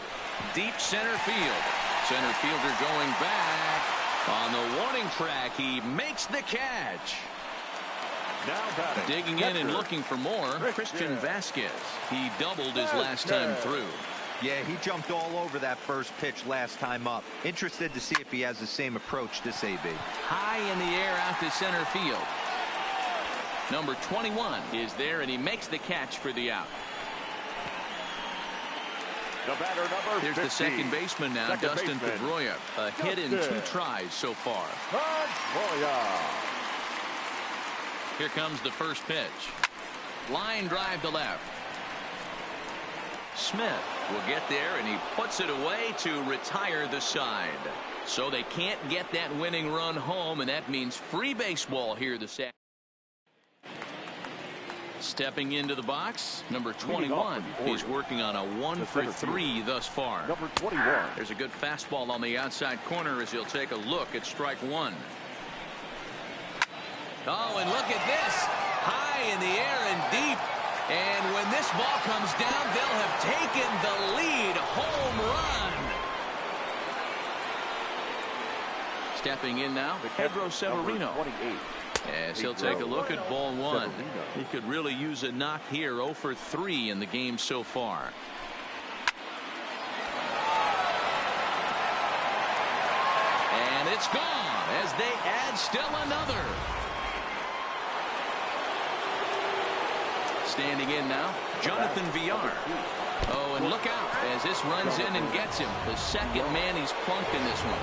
deep center field. Center fielder going back on the warning track. He makes the catch. Now batting, digging in and looking for more, Christian Vasquez. He doubled his last time through. Yeah, he jumped all over that first pitch last time up. Interested to see if he has the same approach this AB. High in the air out to center field. Number 21 is there, and he makes the catch for the out. The batter, number 50. Here's the second baseman now, Dustin Pedroia. A hit in 2 tries so far. Pedroia. Here comes the first pitch. Line drive to left. Smith will get there, and he puts it away to retire the side. So they can't get that winning run home, and that means free baseball here this afternoon. Stepping into the box, number 21. He's working on a 1 for 3 thus far. Number 21. There's a good fastball on the outside corner as he'll take a look at strike 1. Oh, and look at this. High in the air and deep. And when this ball comes down, they'll have taken the lead. Home run. Stepping in now, Pedro Severino. As he'll take a look at ball 1. He could really use a knock here. 0 for 3 in the game so far. And it's gone as they add still another. Standing in now, Jonathan Villar. Oh, and look out as this runs in and gets him. The second man he's plunked in this one.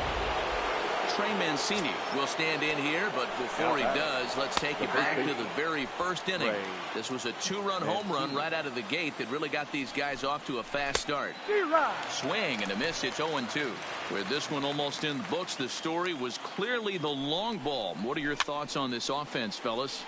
Trey Mancini will stand in here, but before he does, let's take you back to the very first inning. This was a two-run home run right out of the gate that really got these guys off to a fast start. Swing and a miss. It's 0-2. With this one almost in the books, the story was clearly the long ball. What are your thoughts on this offense, fellas?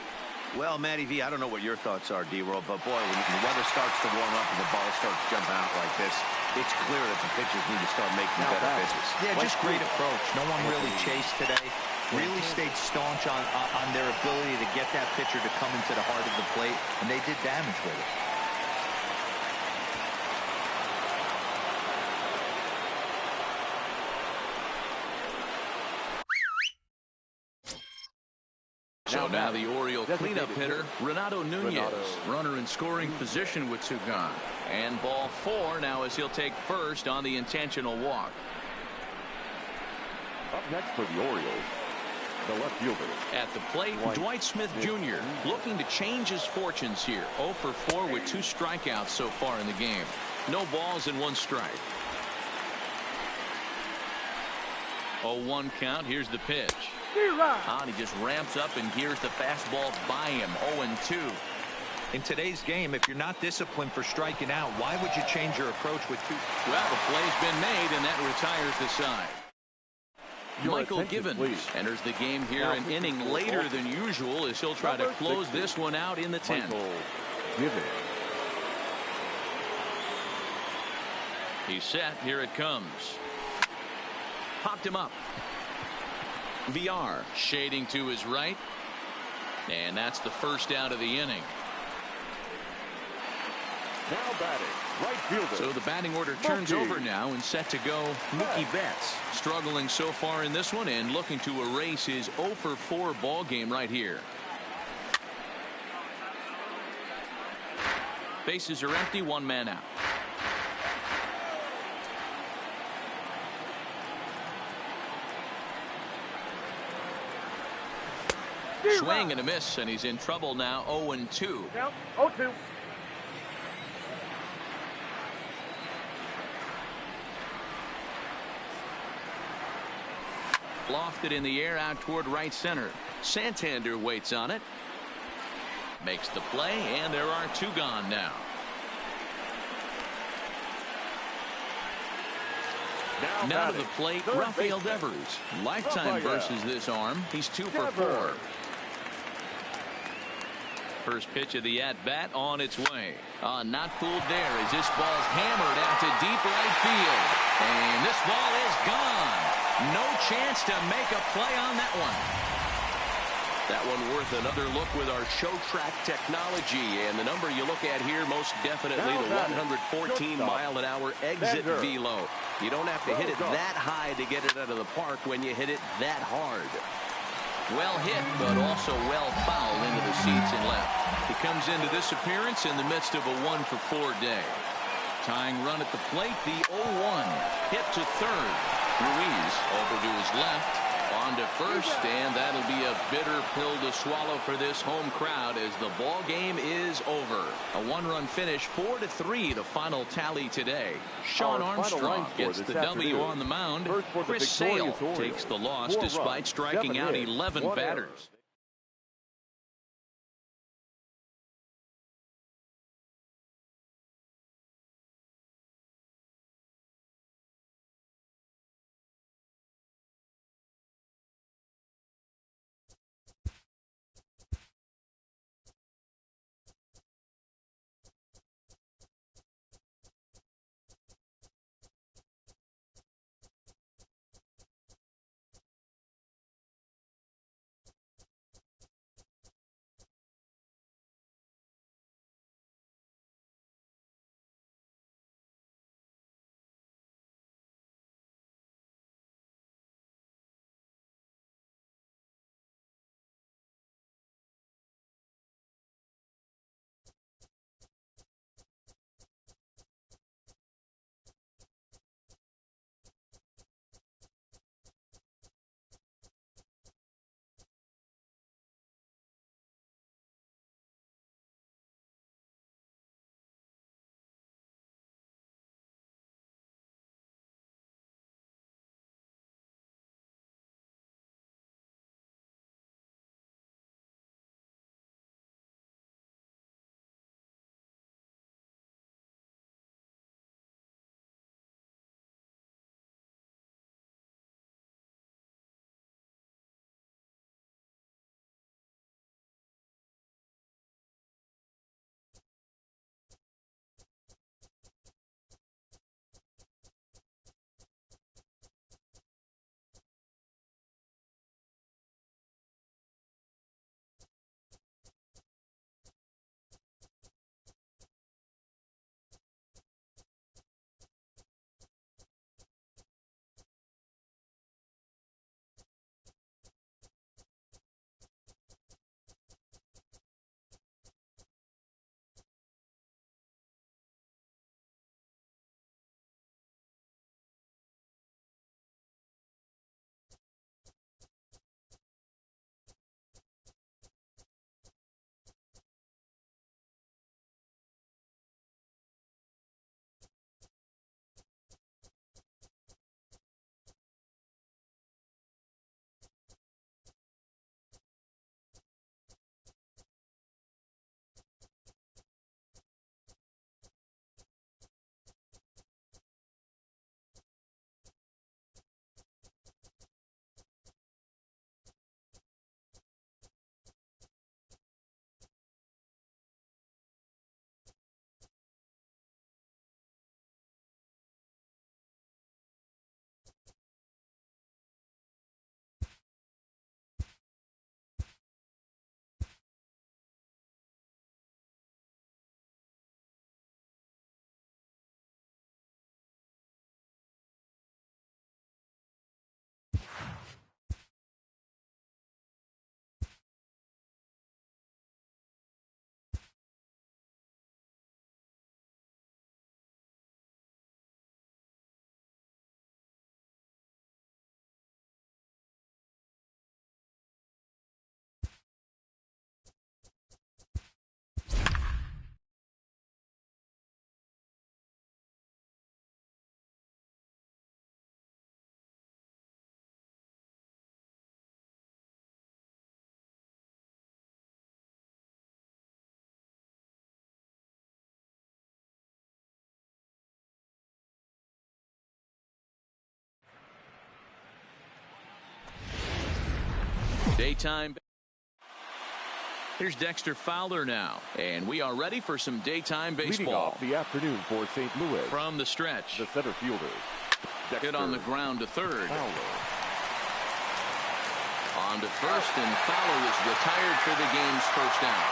Well, Matty V, I don't know what your thoughts are, D-Roll, but boy, when the weather starts to warm up and the ball starts jumping out like this, it's clear that the pitchers need to start making better pitches. Yeah, just great approach. No one really chased today. Really stayed staunch on their ability to get that pitcher to come into the heart of the plate, and they did damage with it. So now the Oriole cleanup hitter, Renato Nunez. Runner in scoring position with two gone. And ball 4 now as he'll take first on the intentional walk. Up next for the Orioles, the left fielder. At the plate, Dwight Smith Jr. looking to change his fortunes here. 0 for 4 with 2 strikeouts so far in the game. No balls and 1 strike. 0-1 count. Here's the pitch. And he just ramps up and gears the fastball by him. 0-2. In today's game, if you're not disciplined for striking out, why would you change your approach with 2? Well, the play's been made, and that retires the side. Michael Givens enters the game here an inning later than usual as he'll try to close this one out in the 10th. He's set. Here it comes. Popped him up. VR shading to his right. And that's the first out of the inning. Now batting, right fielder. So the batting order turns over now and set to go Mookie Betts. Struggling so far in this one and looking to erase his 0 for 4 ball game right here. Bases are empty, 1 man out. Swing and a miss, and he's in trouble now. 0-2. 0-2. Lofted in the air out toward right center. Santander waits on it. Makes the play, and there are 2 gone now. Now to the plate, Rafael Devers. Lifetime versus this arm. He's 2 for 4. First pitch of the at-bat on its way. Not fooled there as this ball's hammered out to deep right field. And this ball is gone. No chance to make a play on that one. That one worth another look with our show track technology. And the number you look at here, most definitely the 114-mile-an-hour exit velo. You don't have to hit it that high to get it out of the park when you hit it that hard. Well hit, but also well fouled into the seats and left. He comes into this appearance in the midst of a 1 for 4 day. Tying run at the plate, the 0-1. Hit to third. Ruiz over to his left. On to first, and that'll be a bitter pill to swallow for this home crowd as the ball game is over. A 1-run finish, 4-3, the final tally today. Shawn Armstrong gets the W on the mound. Chris Sale takes the loss despite striking out 11 batters. Daytime. Here's Dexter Fowler now, and we are ready for some daytime baseball. Leading off the afternoon for St. Louis. From the stretch. The center fielder. Dexter Hit on the ground to third. Fowler. On to first, and Fowler is retired for the game's first out.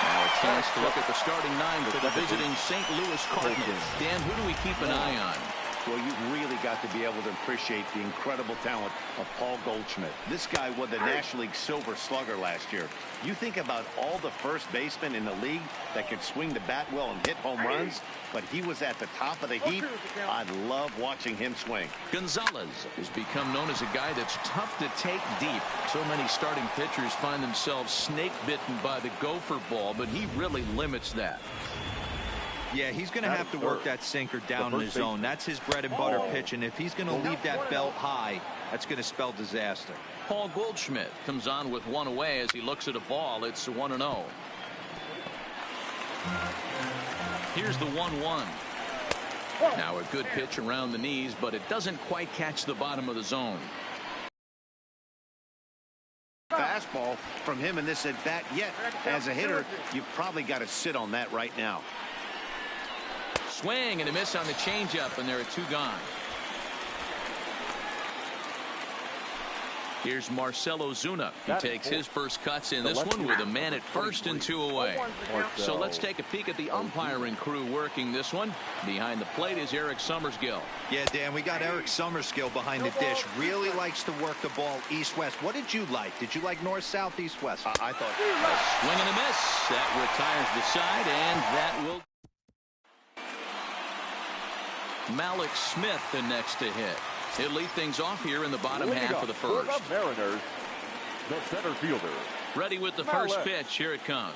Now a chance to look at the starting nine for the visiting St. Louis Cardinals. Dan, who do we keep an eye on? Well, you've really got to be able to appreciate the incredible talent of Paul Goldschmidt. This guy won the National League Silver Slugger last year. You think about all the first basemen in the league that could swing the bat well and hit home runs, but he was at the top of the heap. I love watching him swing. Gonzalez has become known as a guy that's tough to take deep. So many starting pitchers find themselves snake bitten by the gopher ball, but he really limits that. Yeah, he's going to have to work that sinker down in his zone. That's his bread and butter pitch, and if he's going to leave that belt high, that's going to spell disaster. Paul Goldschmidt comes on with one away as he looks at a ball. It's 1-0. Here's the 1-1. Now a good pitch around the knees, but it doesn't quite catch the bottom of the zone. Fastball from him in this at bat. Yet, as a hitter, you've probably got to sit on that right now. Swing and a miss on the changeup, and there are two gone. Here's Marcell Ozuna. He takes his first cuts in this one with a man at first and 2 away. So let's take a peek at the umpiring crew working this one. Behind the plate is Eric Summersgill. Yeah, Dan, we got Eric Summersgill behind the dish. Really likes to work the ball east-west. What did you like? Did you like north, south, east-west? I thought. Swing and a miss. That retires the side, and that will. Malik Smith the next to hit. He'll lead things off here in the bottom half of the first. For the Mariners, the center fielder. Ready with the first pitch. Here it comes.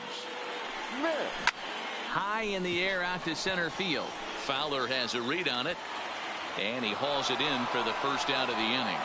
High in the air out to center field. Fowler has a read on it, and he hauls it in for the first out of the inning.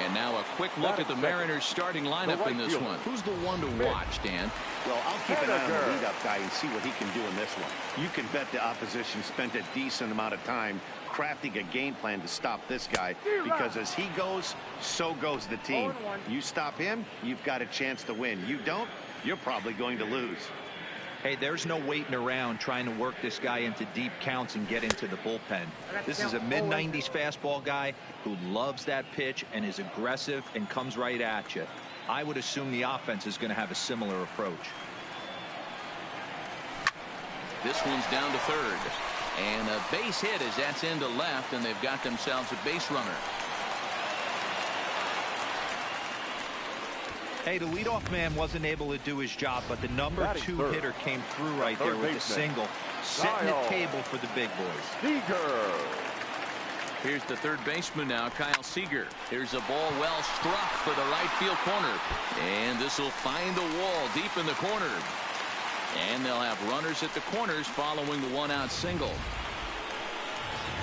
And now a quick look at the Mariners starting lineup in this one. Who's the one to watch, Dan? Well, I'll keep an eye on the leadoff guy and see what he can do in this one. You can bet the opposition spent a decent amount of time crafting a game plan to stop this guy, because as he goes, so goes the team. You stop him, you've got a chance to win. You don't, you're probably going to lose. Hey, there's no waiting around trying to work this guy into deep counts and get into the bullpen. This is a mid-90s fastball guy who loves that pitch and is aggressive and comes right at you. I would assume the offense is going to have a similar approach. This one's down to third. And a base hit as that's into left, and they've got themselves a base runner. Hey, the leadoff man wasn't able to do his job, but the number 2 hitter came through right there with a single, setting the table for the big boys. Seager. Here's the third baseman now, Kyle Seager. Here's a ball well struck for the right field corner. And this will find the wall deep in the corner. And they'll have runners at the corners following the one-out single.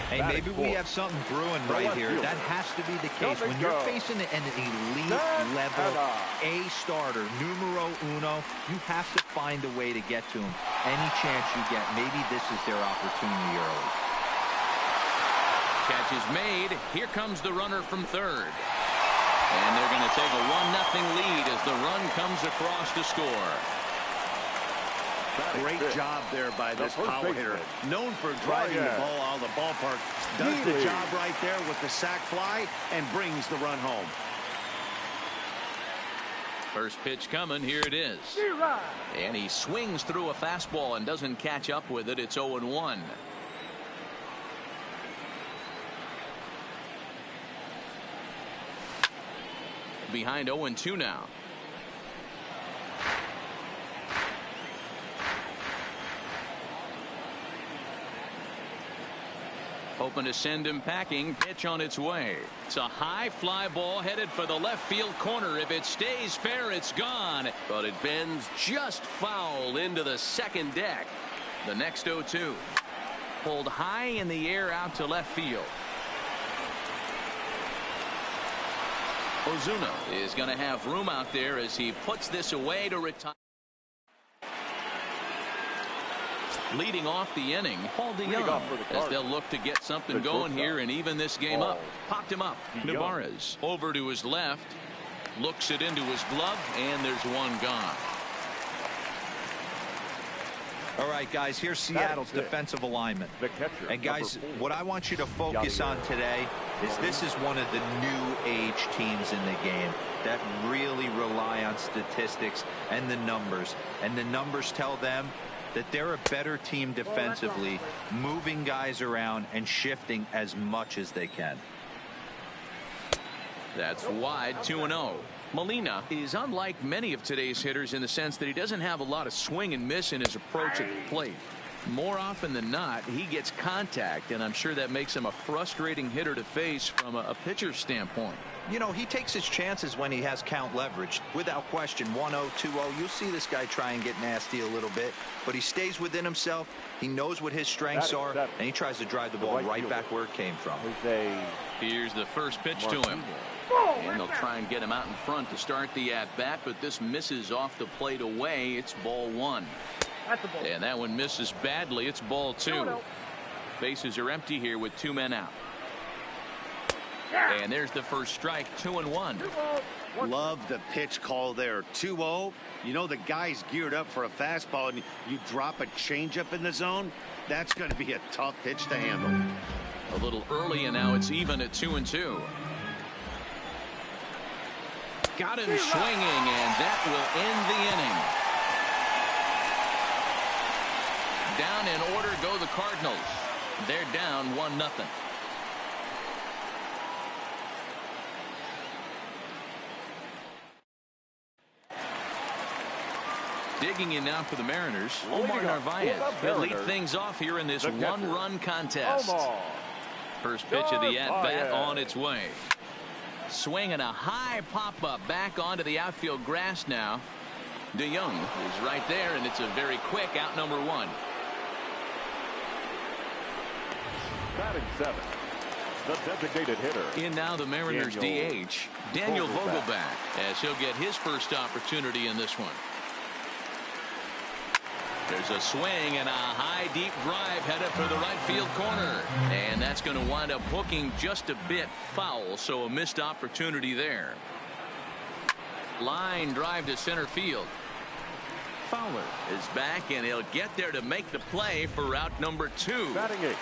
Hey, maybe we have something brewing right here. That has to be the case. When you're facing an elite-level A starter, numero uno, you have to find a way to get to him. Any chance you get, maybe this is their opportunity early. Catch is made. Here comes the runner from third. And they're going to take a 1-0 lead as the run comes across to score. Great job there by this power hitter. Known for driving the ball out of the ballpark. Does the job right there with the sac fly and brings the run home. First pitch coming. Here it is. And he swings through a fastball and doesn't catch up with it. It's 0-1. Behind 0-2 now. Hoping to send him packing. Pitch on its way. It's a high fly ball headed for the left field corner. If it stays fair, it's gone. But it bends just foul into the second deck. The next 0-2. Pulled high in the air out to left field. Ozuna is going to have room out there as he puts this away to retire. Leading off the inning, Paul DeYoung, as they'll look to get something going here and even this game up. Popped him up. Navarez over to his left, looks it into his glove, and there's one gone. All right, guys, here's Seattle's defensive alignment. And, guys, what I want you to focus on today is this is one of the new age teams in the game that really rely on statistics and the numbers. And the numbers tell them that they're a better team defensively, moving guys around and shifting as much as they can. That's wide, 2-0. Molina is unlike many of today's hitters in the sense that he doesn't have a lot of swing and miss in his approach at the plate. More often than not, he gets contact, and I'm sure that makes him a frustrating hitter to face from a pitcher's standpoint. You know, he takes his chances when he has count leverage. Without question, 1-0, 2-0, you'll see this guy try and get nasty a little bit, but he stays within himself. He knows what his strengths are, and he tries to drive the ball right back where it came from. Here's the first pitch to him. And they'll try and get him out in front to start the at-bat, but this misses off the plate away. It's ball one. And that one misses badly. It's ball two. Bases are empty here with 2 men out. And there's the first strike, 2-1. Love the pitch call there. 2-0. You know the guy's geared up for a fastball, and you drop a changeup in the zone. That's going to be a tough pitch to handle. A little early, and now it's even at 2-2. Got him swinging, and that will end the inning. Down in order go the Cardinals. They're down 1-0. Digging in now for the Mariners, Omar Narvaez. He'll lead things off here in this one-run contest. First pitch of the at-bat on its way. Swinging a high pop-up back onto the outfield grass now. DeYoung is right there, and it's a very quick out, number one. Batting 7, the designated hitter. In now the Mariners DH, Daniel Vogelback, as he'll get his first opportunity in this one. There's a swing and a high deep drive headed for the right field corner, and that's going to wind up hooking just a bit foul, so a missed opportunity there. Line drive to center field. Fowler is back, and he'll get there to make the play for route number 2. Batting 8,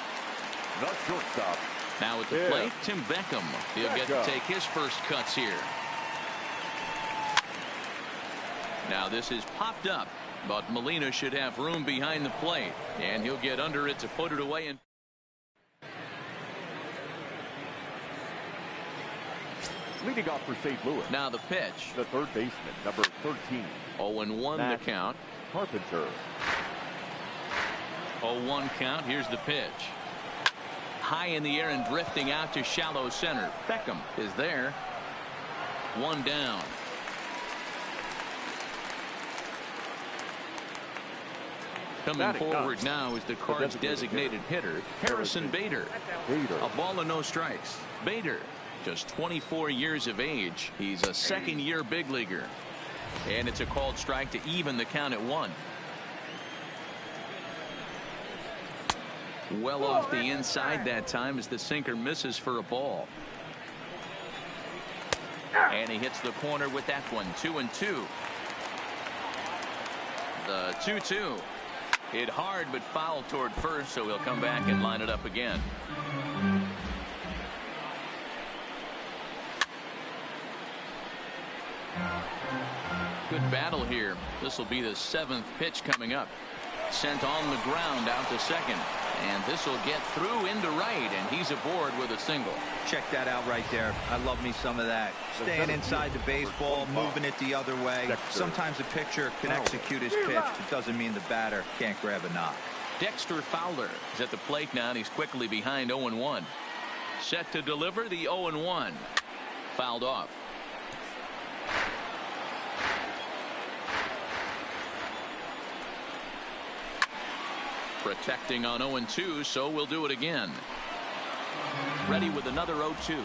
the shortstop. Now at the plate, Tim Beckham. He'll get to take his first cuts here. Now this is popped up, but Molina should have room behind the plate, and he'll get under it to put it away. And leading off for St. Louis. now the pitch. The third baseman, number 13. 0-1 the count. Carpenter. 0-1 count. Here's the pitch. High in the air and drifting out to shallow center. Beckham is there. One down. Coming forward now is the Cards' designated hitter, Harrison Bader. A ball and no strikes. Bader, just 24 years of age. He's a second-year big leaguer. And it's a called strike to even the count at 1. Well off the inside that time as the sinker misses for a ball. And he hits the corner with that one. 2-2. The 2-2. Hit hard but foul toward first, so he'll come back and line it up again. Good battle here. This will be the 7th pitch coming up. Sent on the ground out to second. And this will get through into right, and he's aboard with a single. Check that out right there. I love me some of that. Staying inside the baseball, moving it the other way. Sometimes a pitcher can execute his pitch. It doesn't mean the batter can't grab a knock. Dexter Fowler is at the plate now, and he's quickly behind 0-1. Set to deliver the 0-1. Fouled off. Protecting on 0-2, so we'll do it again. Ready with another 0-2.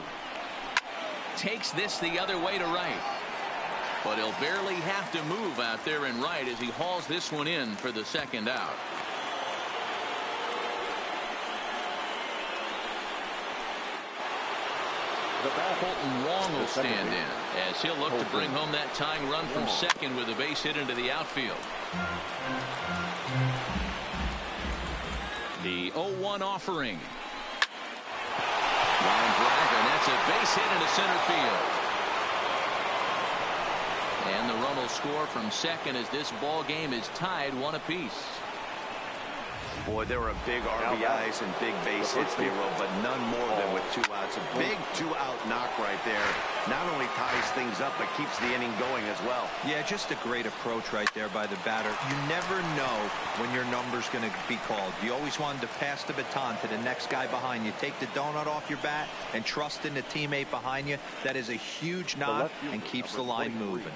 Takes this the other way to right. But he'll barely have to move out there in right as he hauls this one in for the second out. Colton Wong will stand in as he'll look to bring home that tying run from second with a base hit into the outfield. The 0-1 offering. Line drive, and that's a base hit into center field. And the run will score from second as this ball game is tied 1 apiece. Boy, there were big RBIs and big base hits, Nero, but none more than with 2 outs. A big 2-out knock right there. Not only ties things up, but keeps the inning going as well. Yeah, just a great approach right there by the batter. You never know when your number's going to be called. You always wanted to pass the baton to the next guy behind you. Take the donut off your bat and trust in the teammate behind you. That is a huge knock and keeps the line moving.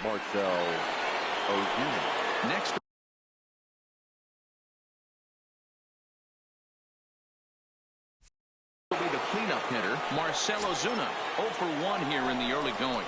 Marcell Ozuna. Next. Will be the cleanup hitter, Marcell Ozuna, 0 for 1 here in the early going.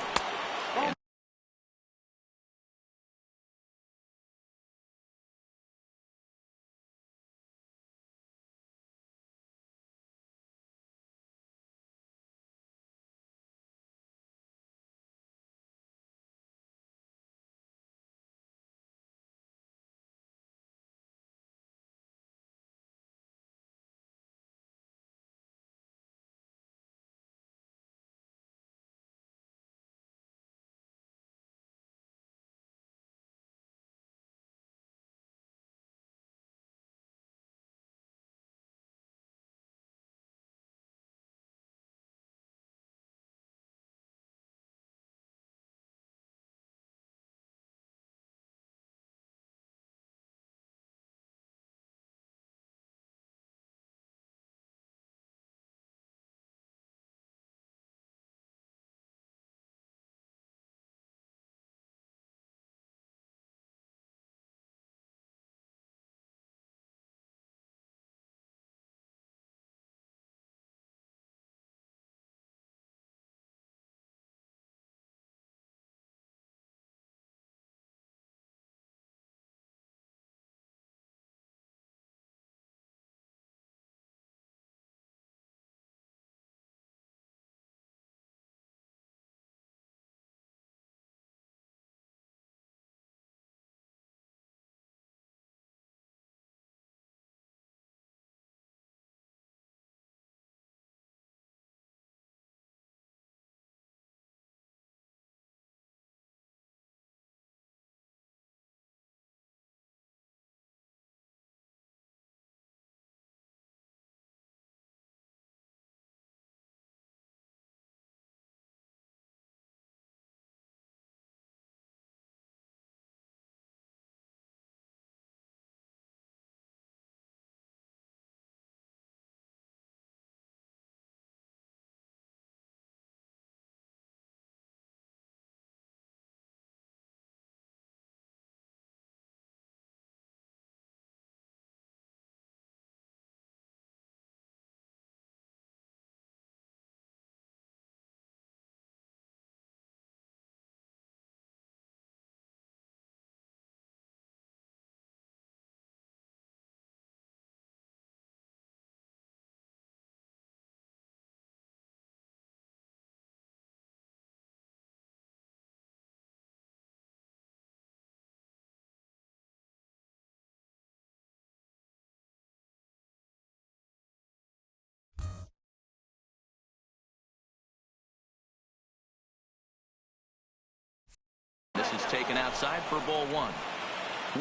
This is taken outside for ball 1.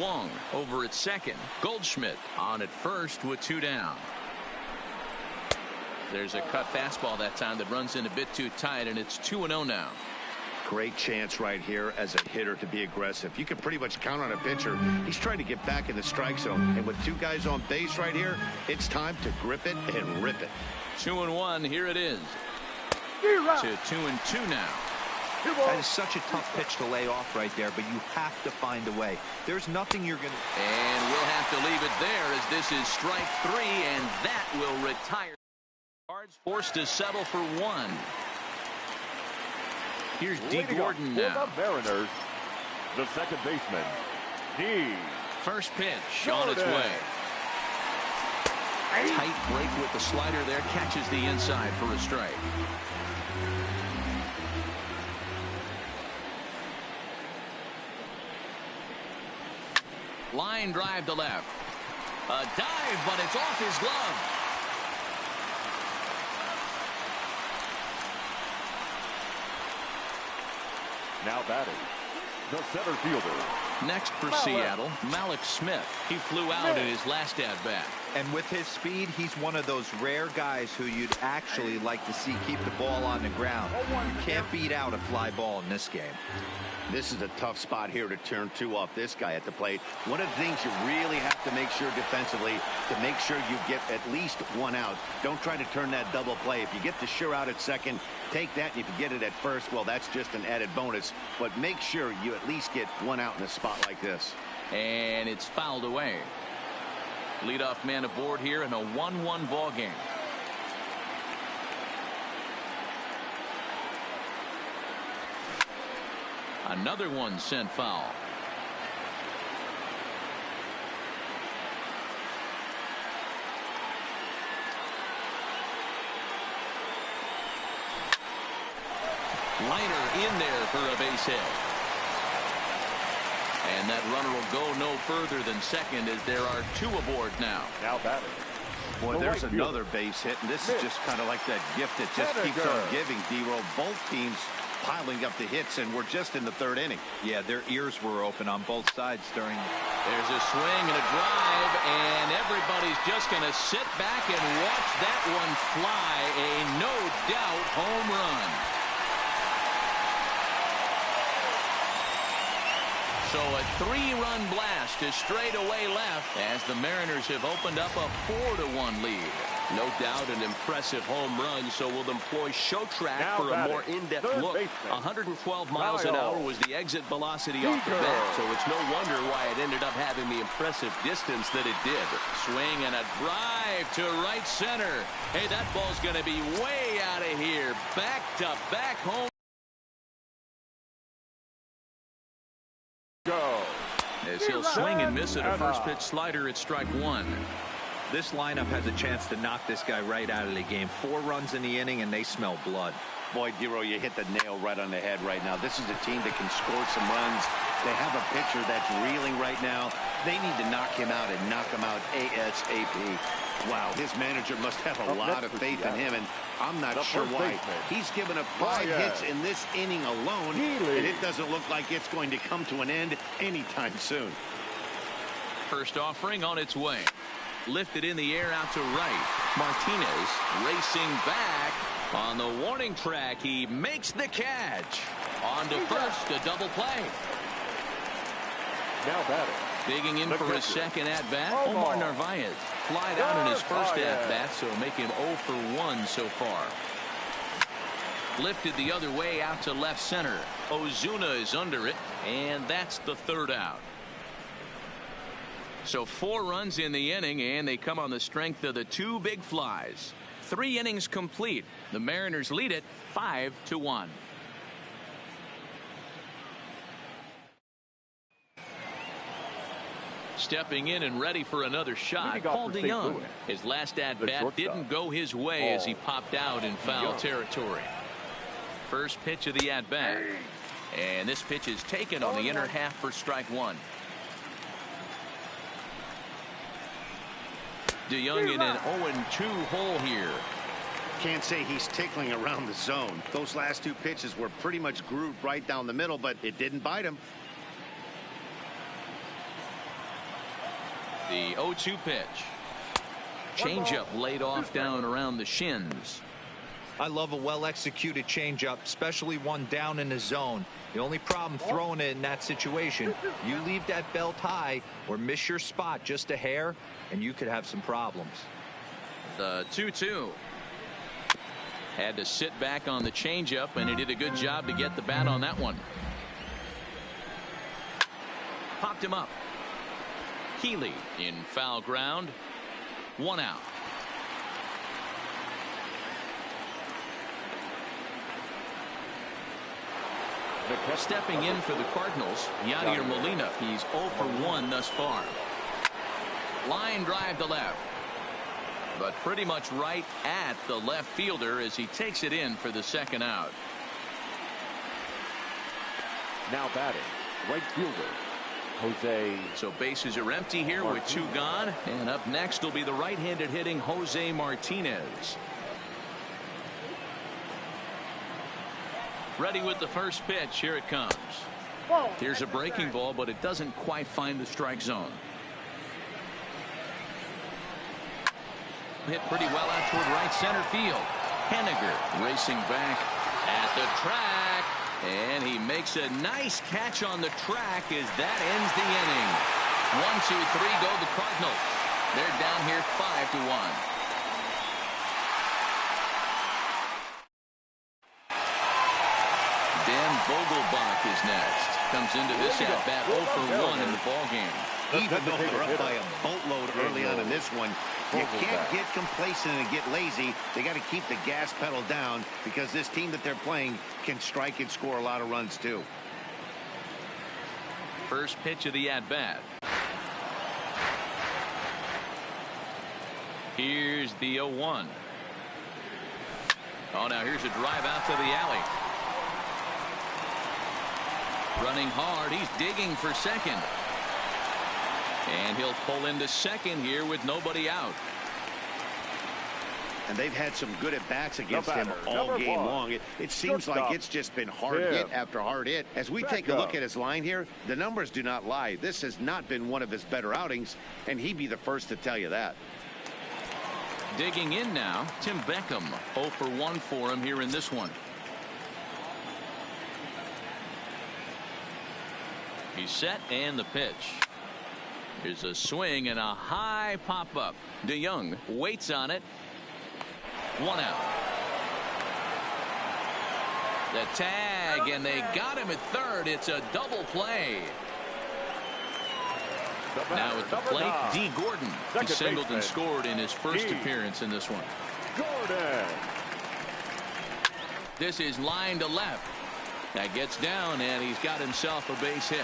Wong over at second. Goldschmidt on at first with 2 down. There's a cut fastball that time that runs in a bit too tight, and it's 2-0 now. Great chance right here as a hitter to be aggressive. You can pretty much count on a pitcher. He's trying to get back in the strike zone, and with 2 guys on base right here, it's time to grip it and rip it. 2-1. Here it is. To 2-2 now. That is such a tough pitch to lay off right there, but you have to find a way. There's nothing you're going to... And we'll have to leave it there as this is strike 3, and that will retire. Cards forced to settle for 1. Here's D. Gordon now. The Mariners, the second baseman, D. First pitch on its way. Tight break with the slider there, catches the inside for a strike. Line drive to left. A dive, but it's off his glove. Now batting, the center fielder. Next for Seattle, Malik Smith. He flew out in his last at-bat. And with his speed, he's one of those rare guys who you'd actually like to see keep the ball on the ground. You can't beat out a fly ball in this game. This is a tough spot here to turn two off this guy at the plate. One of the things you really have to make sure defensively to make sure you get at least one out. Don't try to turn that double play. If you get the sure out at second, take that. And if you get it at first, well, that's just an added bonus. But make sure you at least get one out in a spot like this. And it's fouled away. Leadoff man aboard here in a 1-1 ball game. Another one sent foul. Liner in there for a base hit. And that runner will go no further than second as there are two aboard now. Now batting. Boy, there's another base hit, and this is just kind of like that gift that just keeps on giving, D-Roll. Both teams piling up the hits, and we're just in the third inning. Yeah, their ears were open on both sides during. There's a swing and a drive, and everybody's just going to sit back and watch that one fly. A no-doubt home run. So a 3-run blast to straightaway left as the Mariners have opened up a 4-1 lead. No doubt an impressive home run, so we'll employ show track now for a more in-depth look. 112 miles an hour was the exit velocity off the bat, so it's no wonder why it ended up having the impressive distance that it did. Swing and a drive to right center. Hey, that ball's going to be way out of here. Back-to-back home. As he'll swing and miss at a first pitch slider at strike one. This lineup has a chance to knock this guy right out of the game. 4 runs in the inning, and they smell blood. Boy, Dero, you hit the nail right on the head right now. This is a team that can score some runs. They have a pitcher that's reeling right now. They need to knock him out and knock him out ASAP. Wow, his manager must have a lot of faith in him, and I'm not sure why. He's given up 5 hits in this inning alone, and it doesn't look like it's going to come to an end anytime soon. First offering on its way. Lifted in the air out to right. Martinez racing back on the warning track. He makes the catch. On to first, a double play. Now batting. Digging in for his second at-bat, Omar Narvaez. Flied out in his first at-bat, so make him 0 for 1 so far. Lifted the other way out to left center. Ozuna is under it, and that's the third out. So 4 runs in the inning, and they come on the strength of the 2 big flies. 3 innings complete. The Mariners lead it 5-1. Stepping in and ready for another shot, Paul DeYoung. His last at-bat didn't go his way as he popped out in foul territory. First pitch of the at-bat. And this pitch is taken on the inner half for strike one. DeYoung in an 0-2 hole here. Can't say he's tickling around the zone. Those last 2 pitches were pretty much grooved right down the middle, but it didn't bite him. The 0-2 pitch. Changeup laid off down around the shins. I love a well-executed changeup, especially one down in the zone. The only problem throwing it in that situation, you leave that belt high or miss your spot just a hair, and you could have some problems. The 2-2. Had to sit back on the changeup, and he did a good job to get the bat on that one. Popped him up. Healy in foul ground. 1 out. Stepping in for the Cardinals, Yadier Molina. He's 0 for 1 thus far. Line drive to left. but pretty much right at the left fielder as he takes it in for the second out. Now batting, right fielder, Jose. So bases are empty here with 2 gone. And up next will be the right-handed hitting Jose Martinez. Ready with the first pitch. Here it comes. Here's a breaking ball, but it doesn't quite find the strike zone. Hit pretty well out toward right center field. Henniger racing back at the track, and he makes a nice catch on the track as that ends the inning. 1, 2, 3 go the Cardinals. They're down here 5-1. Vogelbach is next. Comes into this at bat 0 for 1 in the ball game. Even though they're up by a boatload early on in this one, you can't get complacent and get lazy. They got to keep the gas pedal down because this team that they're playing can strike and score a lot of runs too. First pitch of the at bat. Here's the 0-1. Oh, now here's a drive out to the alley. Running hard, he's digging for second. And he'll pull into second here with nobody out. And they've had some good at-bats against him all game long. It seems like it's just been hard hit after hard hit. As we take a look at his line here, the numbers do not lie. This has not been one of his better outings, and he'd be the first to tell you that. Digging in now, Tim Beckham. 0 for 1 for him here in this one. He's set, and the pitch. Here's a swing and a high pop-up. DeYoung waits on it. 1 out. The tag, and they got him at third. It's a double play. Now at the plate, D. Gordon. He singled and scored in his first appearance in this one. Gordon. This is line to left. That gets down, and he's got himself a base hit.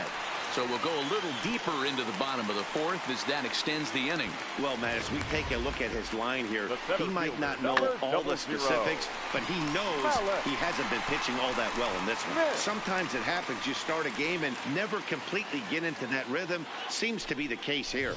So we'll go a little deeper into the bottom of the fourth as that extends the inning. Well, Matt, as we take a look at his line here, he might not know all the specifics, but he knows he hasn't been pitching all that well in this one. Sometimes it happens. You start a game and never completely get into that rhythm. Seems to be the case here.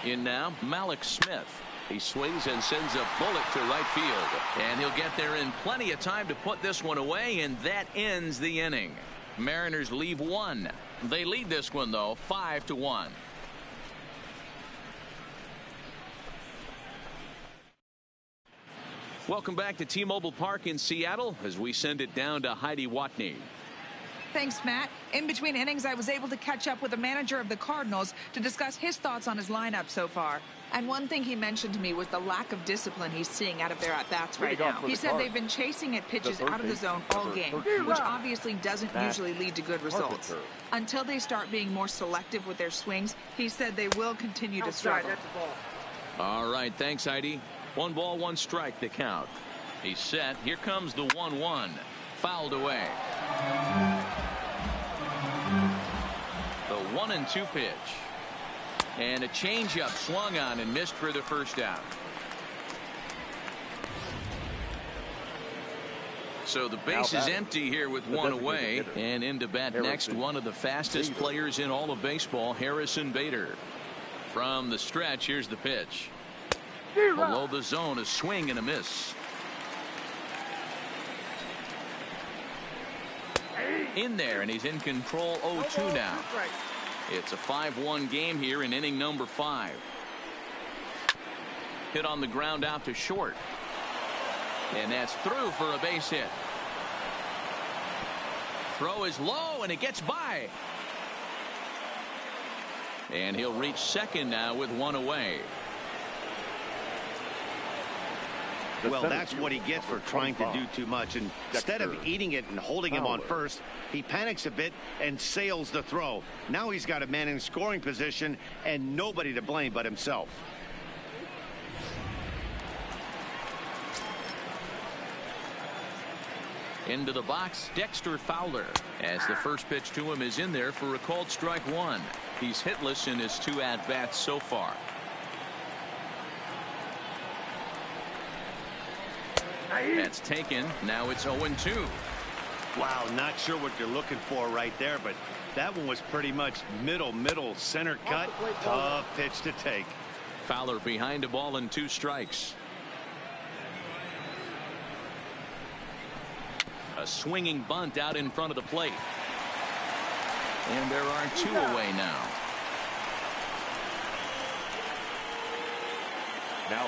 In now, Malik Smith. He swings and sends a bullet to right field. And he'll get there in plenty of time to put this one away, and that ends the inning. Mariners leave 1. They lead this one, though, 5-1. Welcome back to T-Mobile Park in Seattle as we send it down to Heidi Watney. Thanks, Matt. In between innings, I was able to catch up with the manager of the Cardinals to discuss his thoughts on his lineup so far. And one thing he mentioned to me was the lack of discipline he's seeing out of their at-bats right now. He said they've been chasing at pitches out of the zone all game, which obviously doesn't usually lead to good results. Until they start being more selective with their swings, he said they will continue to struggle. All right, thanks, Heidi. 1 ball, 1 strike, the count. He's set. Here comes the 1-1. Fouled away. The 1-2 pitch. And a changeup swung on and missed for the first out. So the base is empty here with 1 away. And into bat next, one of the fastest players in all of baseball, Harrison Bader. From the stretch, here's the pitch. Below the zone, a swing and a miss. In there, and he's in control. 0-2 now. It's a 5-1 game here in inning number 5. Hit on the ground out to short. And that's through for a base hit. Throw is low, and it gets by. And he'll reach second now with 1 away. Well, that's what he gets for trying to do too much. And instead of eating it and holding him on first, he panics a bit and sails the throw. Now he's got a man in scoring position and nobody to blame but himself. Into the box, Dexter Fowler, as the first pitch to him is in there for a called strike one. He's hitless in his 2 at-bats so far. That's taken. Now it's 0-2. Wow, not sure what you're looking for right there, but that one was pretty much middle center cut. Tough pitch to take. Fowler behind a ball and 2 strikes. A swinging bunt out in front of the plate. And there are 2 away now.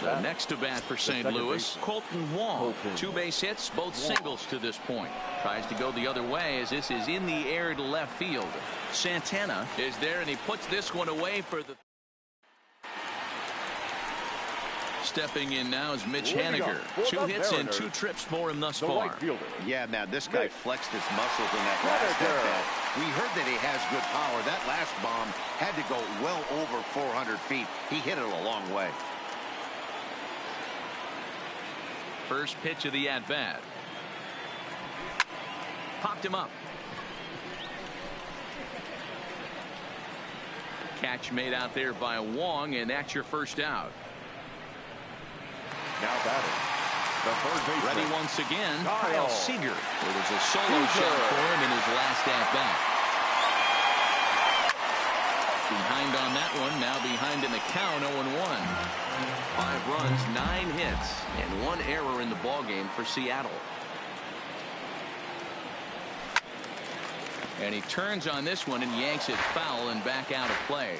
The next to bat for St. Louis, Colton Wong. 2 base hits, both singles to this point. Tries to go the other way as this is in the air to left field. Santana is there and he puts this one away for the. Stepping in now is Mitch Haniger. 2 hits and 2 trips for him thus far. Yeah, man, this guy flexed his muscles in that last at-bat. We heard that he has good power. That last bomb had to go well over 400 feet. He hit it a long way. First pitch of the at-bat. Popped him up. Catch made out there by Wong, and that's your first out. Now batting, the third baseman. Ready once again, Kyle Seager. It was a solo shot for him in his last at-bat. Behind on that one, now behind in the count, 0-1. 5 runs, 9 hits, and 1 error in the ballgame for Seattle. And he turns on this one and yanks it foul and back out of play.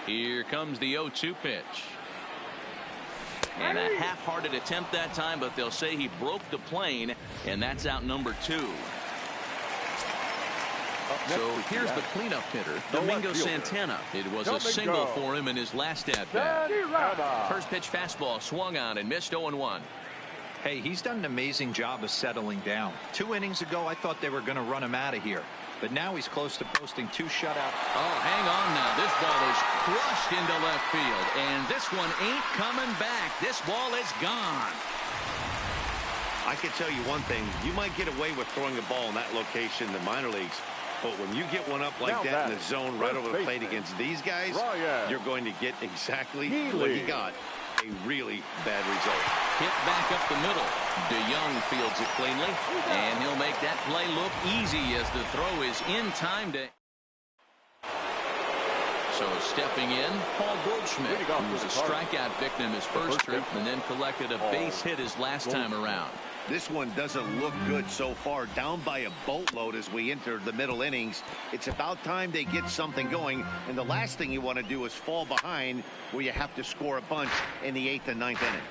Here comes the 0-2 pitch. And a half-hearted attempt that time, but they'll say he broke the plane, and that's out number 2. So here's the cleanup hitter, Domingo Santana. It was a single for him in his last at-bat. First pitch fastball swung on and missed 0-1. Hey, he's done an amazing job of settling down. 2 innings ago, I thought they were going to run him out of here. But now he's close to posting 2 shutouts. Oh, hang on now. This ball is crushed into left field. And this one ain't coming back. This ball is gone. I can tell you one thing. You might get away with throwing a ball in that location in the minor leagues. But when you get one up like that in the zone right over the plate against these guys, you're going to get exactly what he got. A really bad result. Hit back up the middle. DeYoung fields it cleanly, and he'll make that play look easy as the throw is in time to. So stepping in, Paul Goldschmidt, who was a strikeout victim his first trip and then collected a base hit his last time around. This one doesn't look good so far. Down by a boatload as we enter the middle innings. It's about time they get something going. And the last thing you want to do is fall behind where you have to score a bunch in the 8th and 9th inning.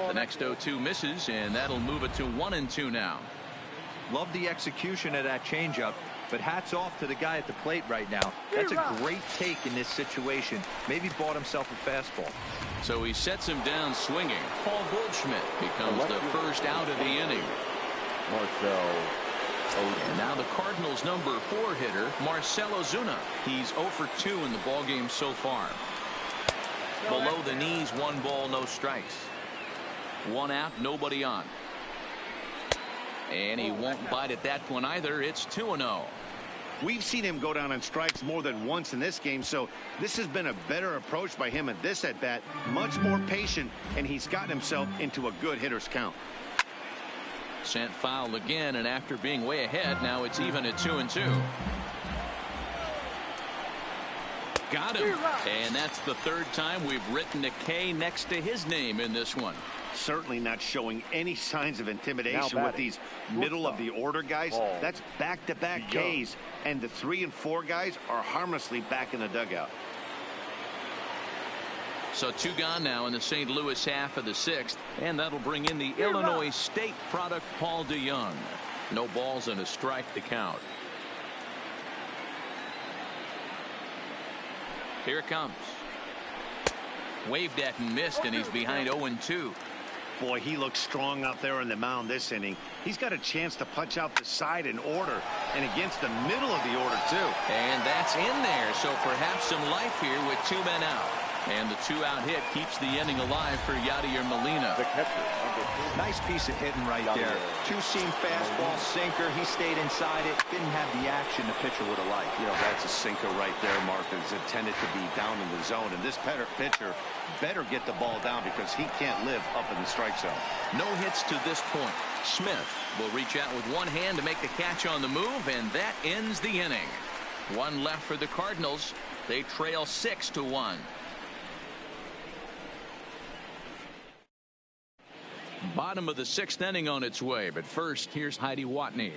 The next 0-2 misses, and that'll move it to 1-2 now. Love the execution of that changeup. But hats off to the guy at the plate right now. That's a great take in this situation. Maybe bought himself a fastball. So he sets him down swinging. Paul Goldschmidt becomes the first out of the inning. And now the Cardinals' number 4 hitter, Marcell Ozuna. He's 0 for 2 in the ballgame so far. Below the knees, 1 ball, no strikes. 1 out, nobody on. And he won't bite at that one either. It's 2-0. We've seen him go down on strikes more than once in this game, so this has been a better approach by him at this at-bat. Much more patient, and he's gotten himself into a good hitter's count. Sent foul again, and after being way ahead, now it's even at 2-2. Got him. And that's the 3rd time we've written a K next to his name in this one. Certainly not showing any signs of intimidation with these middle-of-the-order guys. That's back-to-back Ks, and the 3 and 4 guys are harmlessly back in the dugout. So 2 gone now in the St. Louis half of the 6th, and that'll bring in the Illinois State product, Paul DeYoung. No balls and a strike to count. Here it comes. Waved at and missed, and he's behind 0-2. Boy, he looks strong out there on the mound this inning. He's got a chance to punch out the side in order and against the middle of the order, too. And that's in there, so perhaps some life here with 2 men out. And the 2-out hit keeps the inning alive for Yadier Molina. The catcher. Nice piece of hitting right there. Two-seam fastball, sinker. He stayed inside it. Didn't have the action the pitcher would have liked. You know, that's a sinker right there, Mark. It's intended to be down in the zone. And this pitcher better get the ball down because he can't live up in the strike zone. No hits to this point. Smith will reach out with one hand to make the catch on the move, and that ends the inning. 1 left for the Cardinals. They trail 6-1. Bottom of the 6th inning on its way, but first, here's Heidi Watney.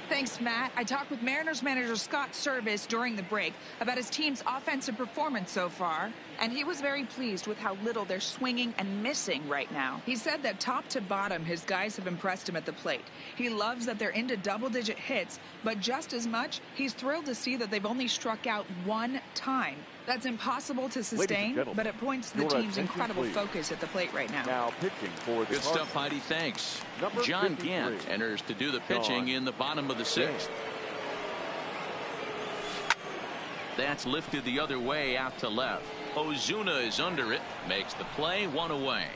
Thanks, Matt. I talked with Mariners manager Scott Service during the break about his team's offensive performance so far, and he was very pleased with how little they're swinging and missing right now. He said that top to bottom, his guys have impressed him at the plate. He loves that they're into double-digit hits, but just as much, he's thrilled to see that they've only struck out 1 time. That's impossible to sustain, but it points to the team's incredible focus at the plate right now. Now pitching for the Good stuff, Heidi. Thanks. John Gant enters to do the pitching in the bottom of the 6th. That's lifted the other way out to left. Ozuna is under it, makes the play, 1 away.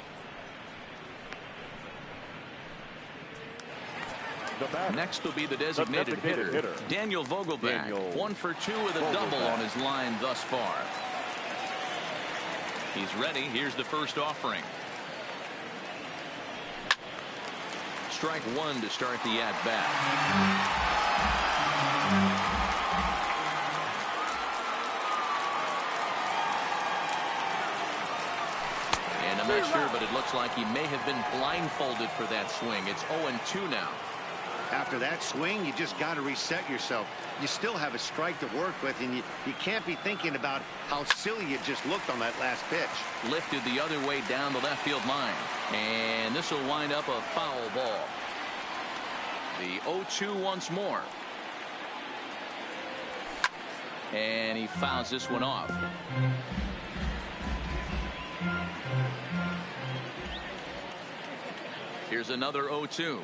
Next will be the designated hitter, Daniel Vogelbach. 1 for 2 with a double on his line thus far. He's ready. Here's the first offering. Strike 1 to start the at-bat. And I'm not sure, but it looks like he may have been blindfolded for that swing. It's 0-2 now. After that swing, you just got to reset yourself. You still have a strike to work with, and you can't be thinking about how silly you just looked on that last pitch. Lifted the other way down the left field line. And this will wind up a foul ball. The 0-2 once more. And he fouls this one off. Here's another 0-2.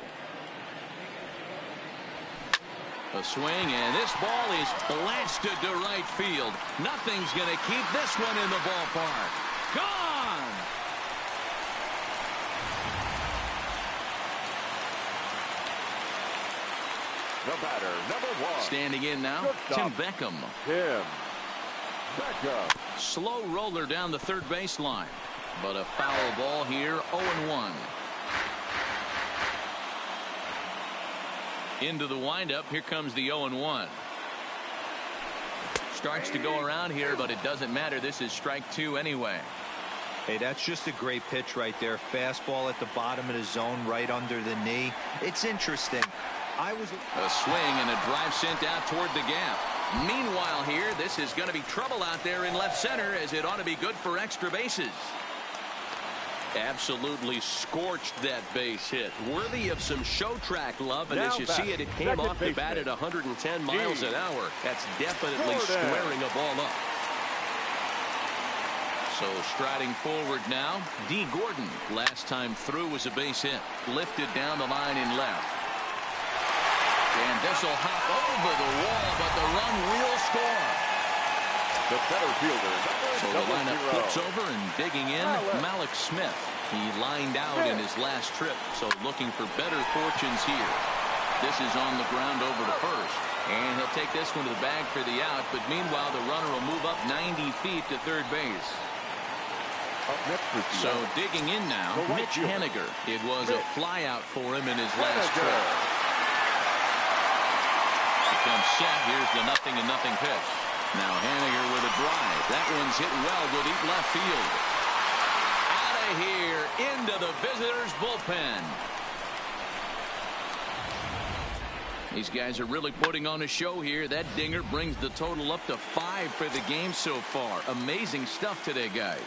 A swing, and this ball is blasted to right field. Nothing's going to keep this one in the ballpark. Gone! The batter, number 1. Standing in now, Tim Beckham. Tim Beckham. Slow roller down the third baseline, but a foul ball here, 0-1. Into the windup. Here comes the 0-1. Starts to go around here, but it doesn't matter. This is strike 2 anyway. Hey, that's just a great pitch right there. Fastball at the bottom of the zone, right under the knee. It's interesting. A swing and a drive sent out toward the gap. Meanwhile here, this is going to be trouble out there in left center, as it ought to be good for extra bases. Absolutely scorched that base hit. Worthy of some show track love, and as you see it, it came off the bat at 110 miles an hour. That's definitely squaring a ball up. So striding forward now, D. Gordon. Last time through was a base hit. Lifted down the line in left. And this will hop over the wall, but the run will score. The better fielder. So the lineup flips over, and digging in, Malik Smith. He lined out in his last trip, so looking for better fortunes here. This is on the ground over to first, and he'll take this one to the bag for the out, but meanwhile the runner will move up 90 feet to third base. So digging in now, Mitch Haniger. It was a fly out for him in his last trip. Becomes set. Here's the 0-0 pitch. Now Haniger with a drive. That one's hit well to deep left field. Out of here into the visitors' bullpen. These guys are really putting on a show here. That dinger brings the total up to 5 for the game so far. Amazing stuff today, guys.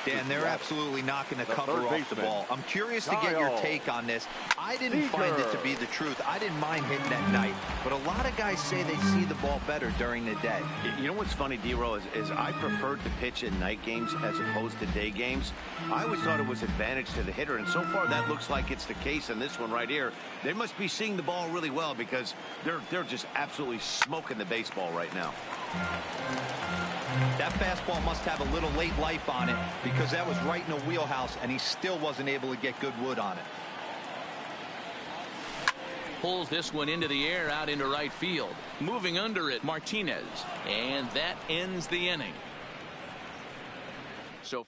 Dan, they're absolutely knocking the cover off the ball. I'm curious to get your take on this. I didn't find it to be the truth. I didn't mind hitting at night, but a lot of guys say they see the ball better during the day. You know what's funny, D-Roll, is I preferred to pitch in night games as opposed to day games. I always thought it was advantage to the hitter, and so far that looks like it's the case in this one right here. They must be seeing the ball really well because they're just absolutely smoking the baseball right now. That fastball must have a little late life on it because that was right in the wheelhouse, and he still wasn't able to get good wood on it. Pulls this one into the air out into right field. Moving under it, Martinez. And that ends the inning. So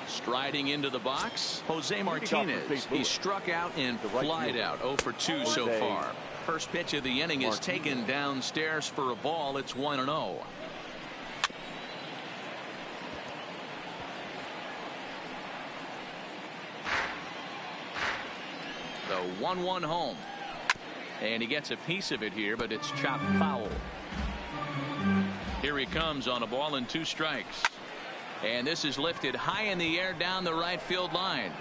striding into the box, Jose Martinez. He struck out and flied out. 0 for 2 so far. First pitch of the inning is taken downstairs for a ball. It's 1-0. The 1-1 home. And he gets a piece of it here, but it's chopped foul. Here he comes on a ball and 2 strikes. And this is lifted high in the air down the right field line.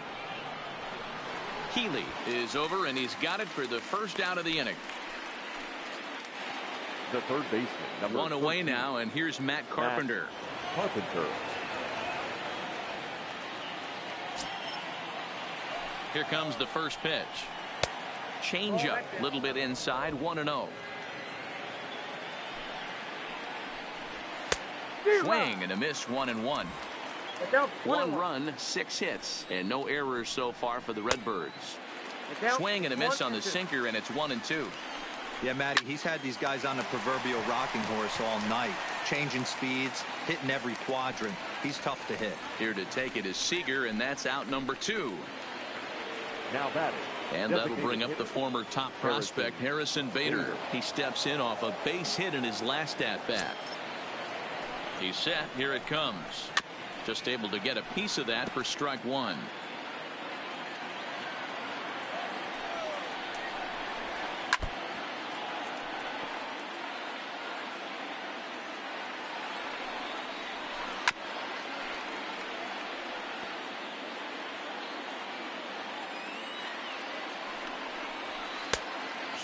Healy is over, and he's got it for the first out of the inning. The third baseman. One away now, and here's Matt Carpenter. Here comes the first pitch. Changeup, a little bit inside, 1-0. Swing and a miss, 1-1. 1 run, 6 hits, and no errors so far for the Redbirds. Swing and a miss on the sinker, and it's 1-2. Yeah, Matty, he's had these guys on the proverbial rocking horse all night, changing speeds, hitting every quadrant. He's tough to hit. Here to take it is Seager, and that's out number 2. Now batting. And that'll bring up the former top prospect, Harrison Bader. He steps in off a base hit in his last at-bat. He's set. Here it comes. Just able to get a piece of that for strike 1.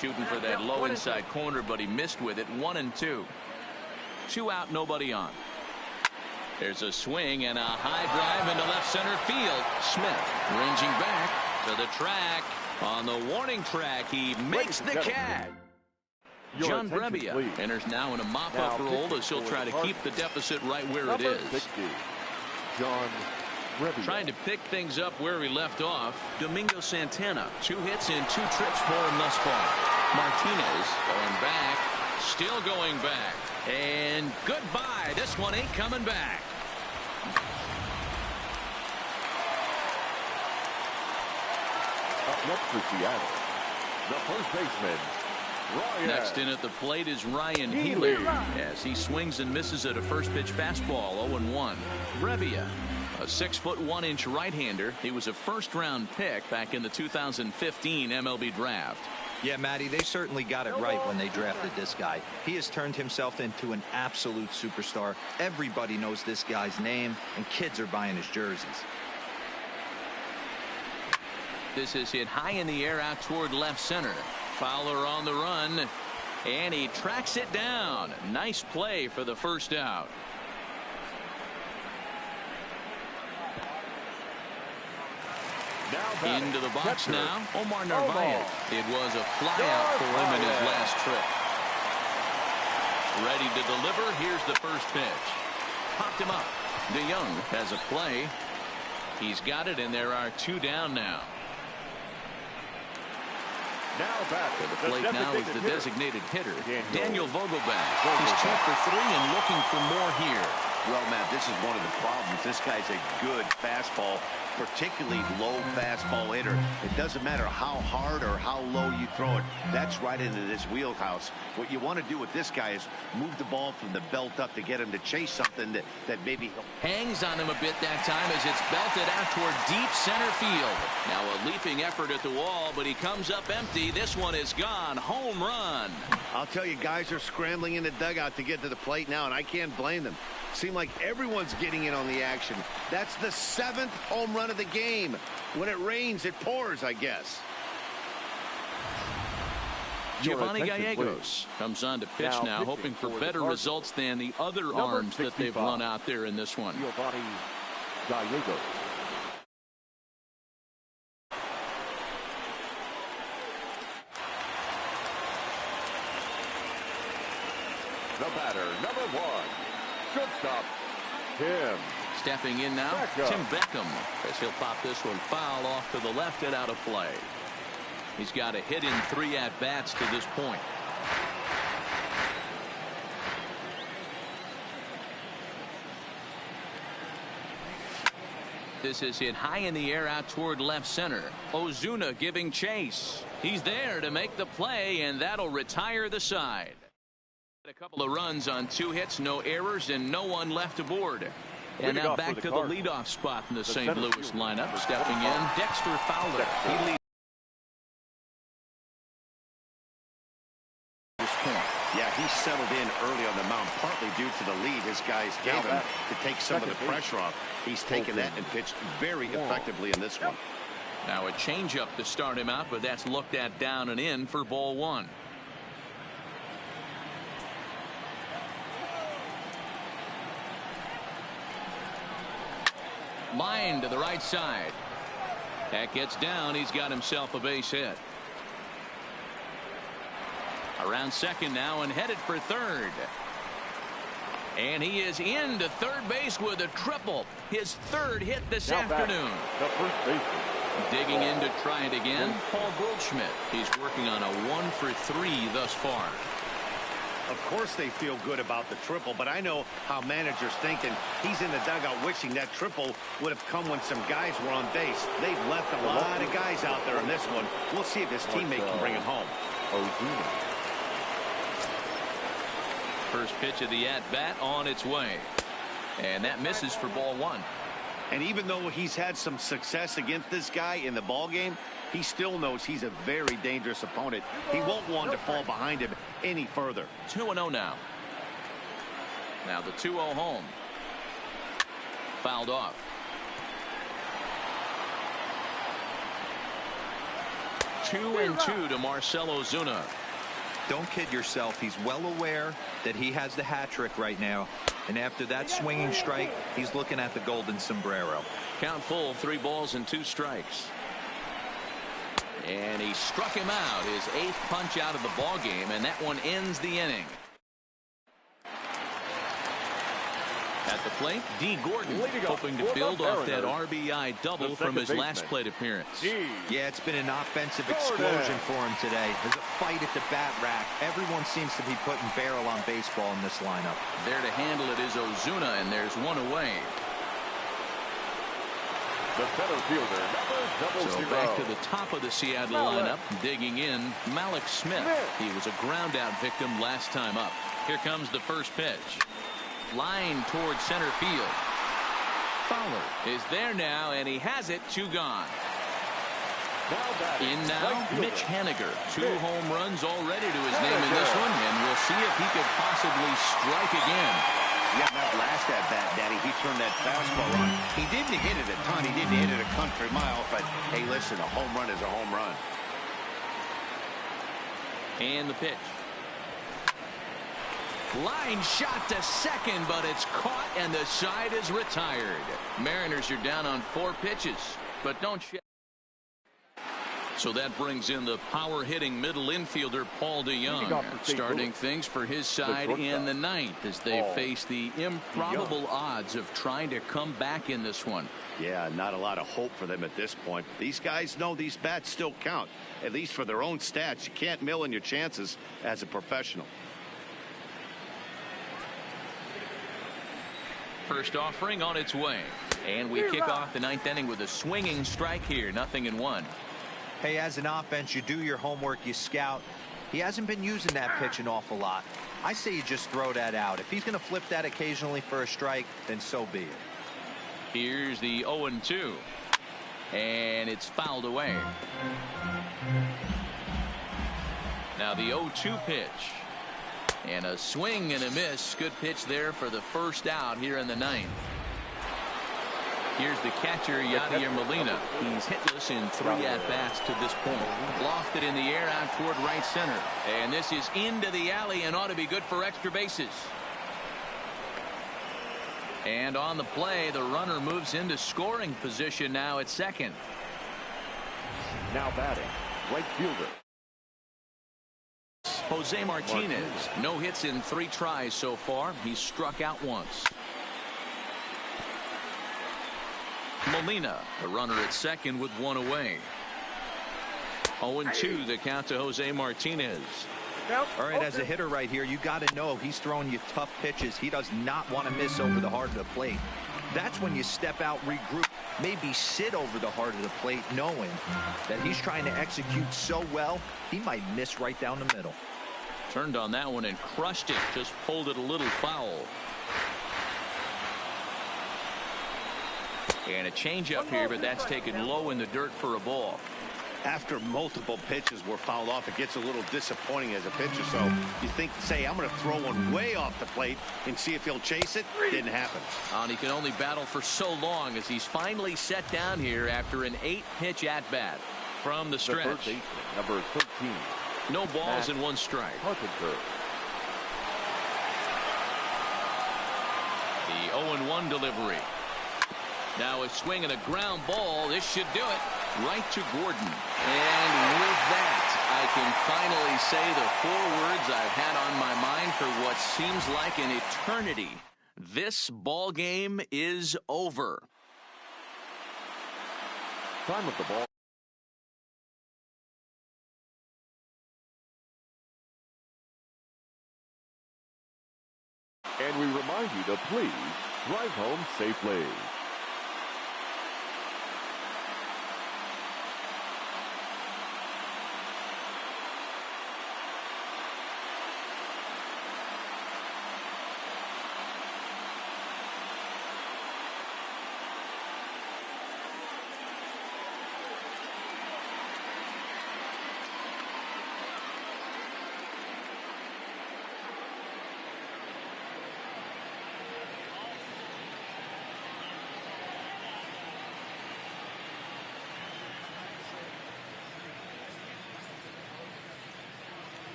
Shooting for that low inside corner, but he missed with it. 1-2. 2 out, nobody on. There's a swing and a high drive into left center field. Smith ranging back to the track. On the warning track, he makes the catch. John Brebbia enters now in a mop-up role as he'll try to keep the deficit right where it is. John Brebbia. Trying to pick things up where he left off. Domingo Santana, 2 hits and 2 trips for him thus far. Martinez going back, still going back, and goodbye. This one ain't coming back. Up next for Seattle, the first baseman, Ryan. Next in at the plate is Ryan Healy as he swings and misses at a first pitch fastball. 0-1. Brebbia, a 6'1" right-hander. He was a first-round pick back in the 2015 MLB draft. Yeah, Matty, they certainly got it right when they drafted this guy. He has turned himself into an absolute superstar. Everybody knows this guy's name, and kids are buying his jerseys. This is hit high in the air out toward left center. Fowler on the run, and he tracks it down. Nice play for the first out. Into the box now, Omar Narvaez. It was a flyout for him in his last trip. Ready to deliver. Here's the first pitch. Popped him up. DeYoung has a play. He's got it, and there are 2 down now. To the plate now is the designated hitter, Daniel Vogelbach. He's 2 for 3 and looking for more here. Well, Matt, this is one of the problems. This guy's a good fastball, particularly low fastball hitter. It doesn't matter how hard or how low you throw it. That's right into this wheelhouse. What you want to do with this guy is move the ball from the belt up to get him to chase something that maybe hangs on him a bit that time as it's belted out toward deep center field. Now a leaping effort at the wall, but he comes up empty. This one is gone. Home run. I'll tell you, guys are scrambling in the dugout to get to the plate now, and I can't blame them. Seems like everyone's getting in on the action. That's the 7th home run of the game. When it rains, it pours, I guess. Giovanni Gallegos comes on to pitch now, hoping for better results than the other arms that they've run out there in this one. Giovanni Gallegos. The batter, number 1. Shortstop, Tim. Stepping in now, Tim Beckham, as he'll pop this one foul off to the left and out of play. He's got a hit in 3 at-bats to this point. This is hit high in the air out toward left center. Ozuna giving chase. He's there to make the play, and that'll retire the side. A couple of runs on 2 hits, no errors, and no one left aboard. And now back to the leadoff spot in the St. Louis lineup. Stepping in, Dexter Fowler. He leads this point. Yeah, he settled in early on the mound, partly due to the lead his guys gave him to take some of the pressure off. He's taken that and pitched very effectively in this one. Now a changeup to start him out, but that's looked at down and in for ball 1. Line to the right side. That gets down. He's got himself a base hit. Around second now and headed for third. And he is into third base with a triple. His 3rd hit this afternoon. The first baseman. Digging in to try it again, Paul Goldschmidt. He's working on a 1 for 3 thus far. Of course they feel good about the triple, but I know how managers thinking. He's in the dugout wishing that triple would have come when some guys were on base. They've left a lot of guys out there in this one. We'll see if his teammate can bring him home. First pitch of the at-bat on its way. And that misses for ball 1. And even though he's had some success against this guy in the ball game, he still knows he's a very dangerous opponent. He won't want to fall behind him any further. 2-0 now. Now the 2-0 home. Fouled off. 2-2 to Marcell Ozuna. Don't kid yourself. He's well aware that he has the hat trick right now. And after that swinging strike, he's looking at the golden sombrero. Count full, 3 balls and 2 strikes. And he struck him out, his 8th punch out of the ball game, and that one ends the inning. At the plate, D. Gordon, hoping to build off that RBI double from his last plate appearance. Yeah, it's been an offensive explosion for him today. There's a fight at the bat rack. Everyone seems to be putting barrel on baseball in this lineup. There to handle it is Ozuna, and there's 1 away. The center fielder, number 00. So back to the top of the Seattle lineup, digging in, Malik Smith. He was a ground out victim last time up. Here comes the first pitch. Line towards center field. Fowler is there now, and he has it. 2 gone. In now, Mitch Haniger. 2 home runs already to his name in this one, and we'll see if he could possibly strike again. Yeah, that last at-bat, Daddy, he turned that fastball on. He didn't hit it a ton. He didn't hit it a country mile, but, hey, listen, a home run is a home run. And the pitch. Line shot to second, but it's caught, and the side is retired. Mariners are down on 4 pitches, but don't shed. So that brings in the power-hitting middle infielder Paul DeYoung, starting things for his side in the 9th as they face the improbable odds of trying to come back in this one. Yeah, not a lot of hope for them at this point. These guys know these bats still count, at least for their own stats. You can't mill in your chances as a professional. first offering on its way. And we kick off the ninth inning with a swinging strike here. 0-1. Hey, as an offense, you do your homework, you scout. He hasn't been using that pitch an awful lot. I say you just throw that out. If he's going to flip that occasionally for a strike, then so be it. Here's the 0-2. And it's fouled away. Now the 0-2 pitch. And a swing and a miss. Good pitch there for the first out here in the ninth. Here's the catcher, Yadier Molina. He's hitless in 3 at-bats to this point. Lofted in the air out toward right center. And this is into the alley and ought to be good for extra bases. And on the play, the runner moves into scoring position now at second. Now batting, right fielder Jose Martinez. No hits in 3 tries so far. He's struck out once. Molina, the runner at second with 1 away. 0-2 the count to Jose Martinez. All right, as a hitter right here, you got to know he's throwing you tough pitches. He does not want to miss over the heart of the plate. That's when you step out, regroup, maybe sit over the heart of the plate, knowing that he's trying to execute so well, he might miss right down the middle. Turned on that one and crushed it. Just pulled it a little foul. And a changeup here, but that's taken low in the dirt for a ball. After multiple pitches were fouled off, it gets a little disappointing as a pitcher. So you think, say, I'm going to throw one way off the plate and see if he'll chase it. Didn't happen. And he can only battle for so long as he's finally set down here after an 8-pitch at-bat from the stretch. Number 13. No balls and 1 strike. The 0-1 delivery. Now a swing and a ground ball. This should do it. Right to Gordon. And with that, I can finally say the 4 words I've had on my mind for what seems like an eternity. This ball game is over. Time of the ball. And we remind you to please drive home safely.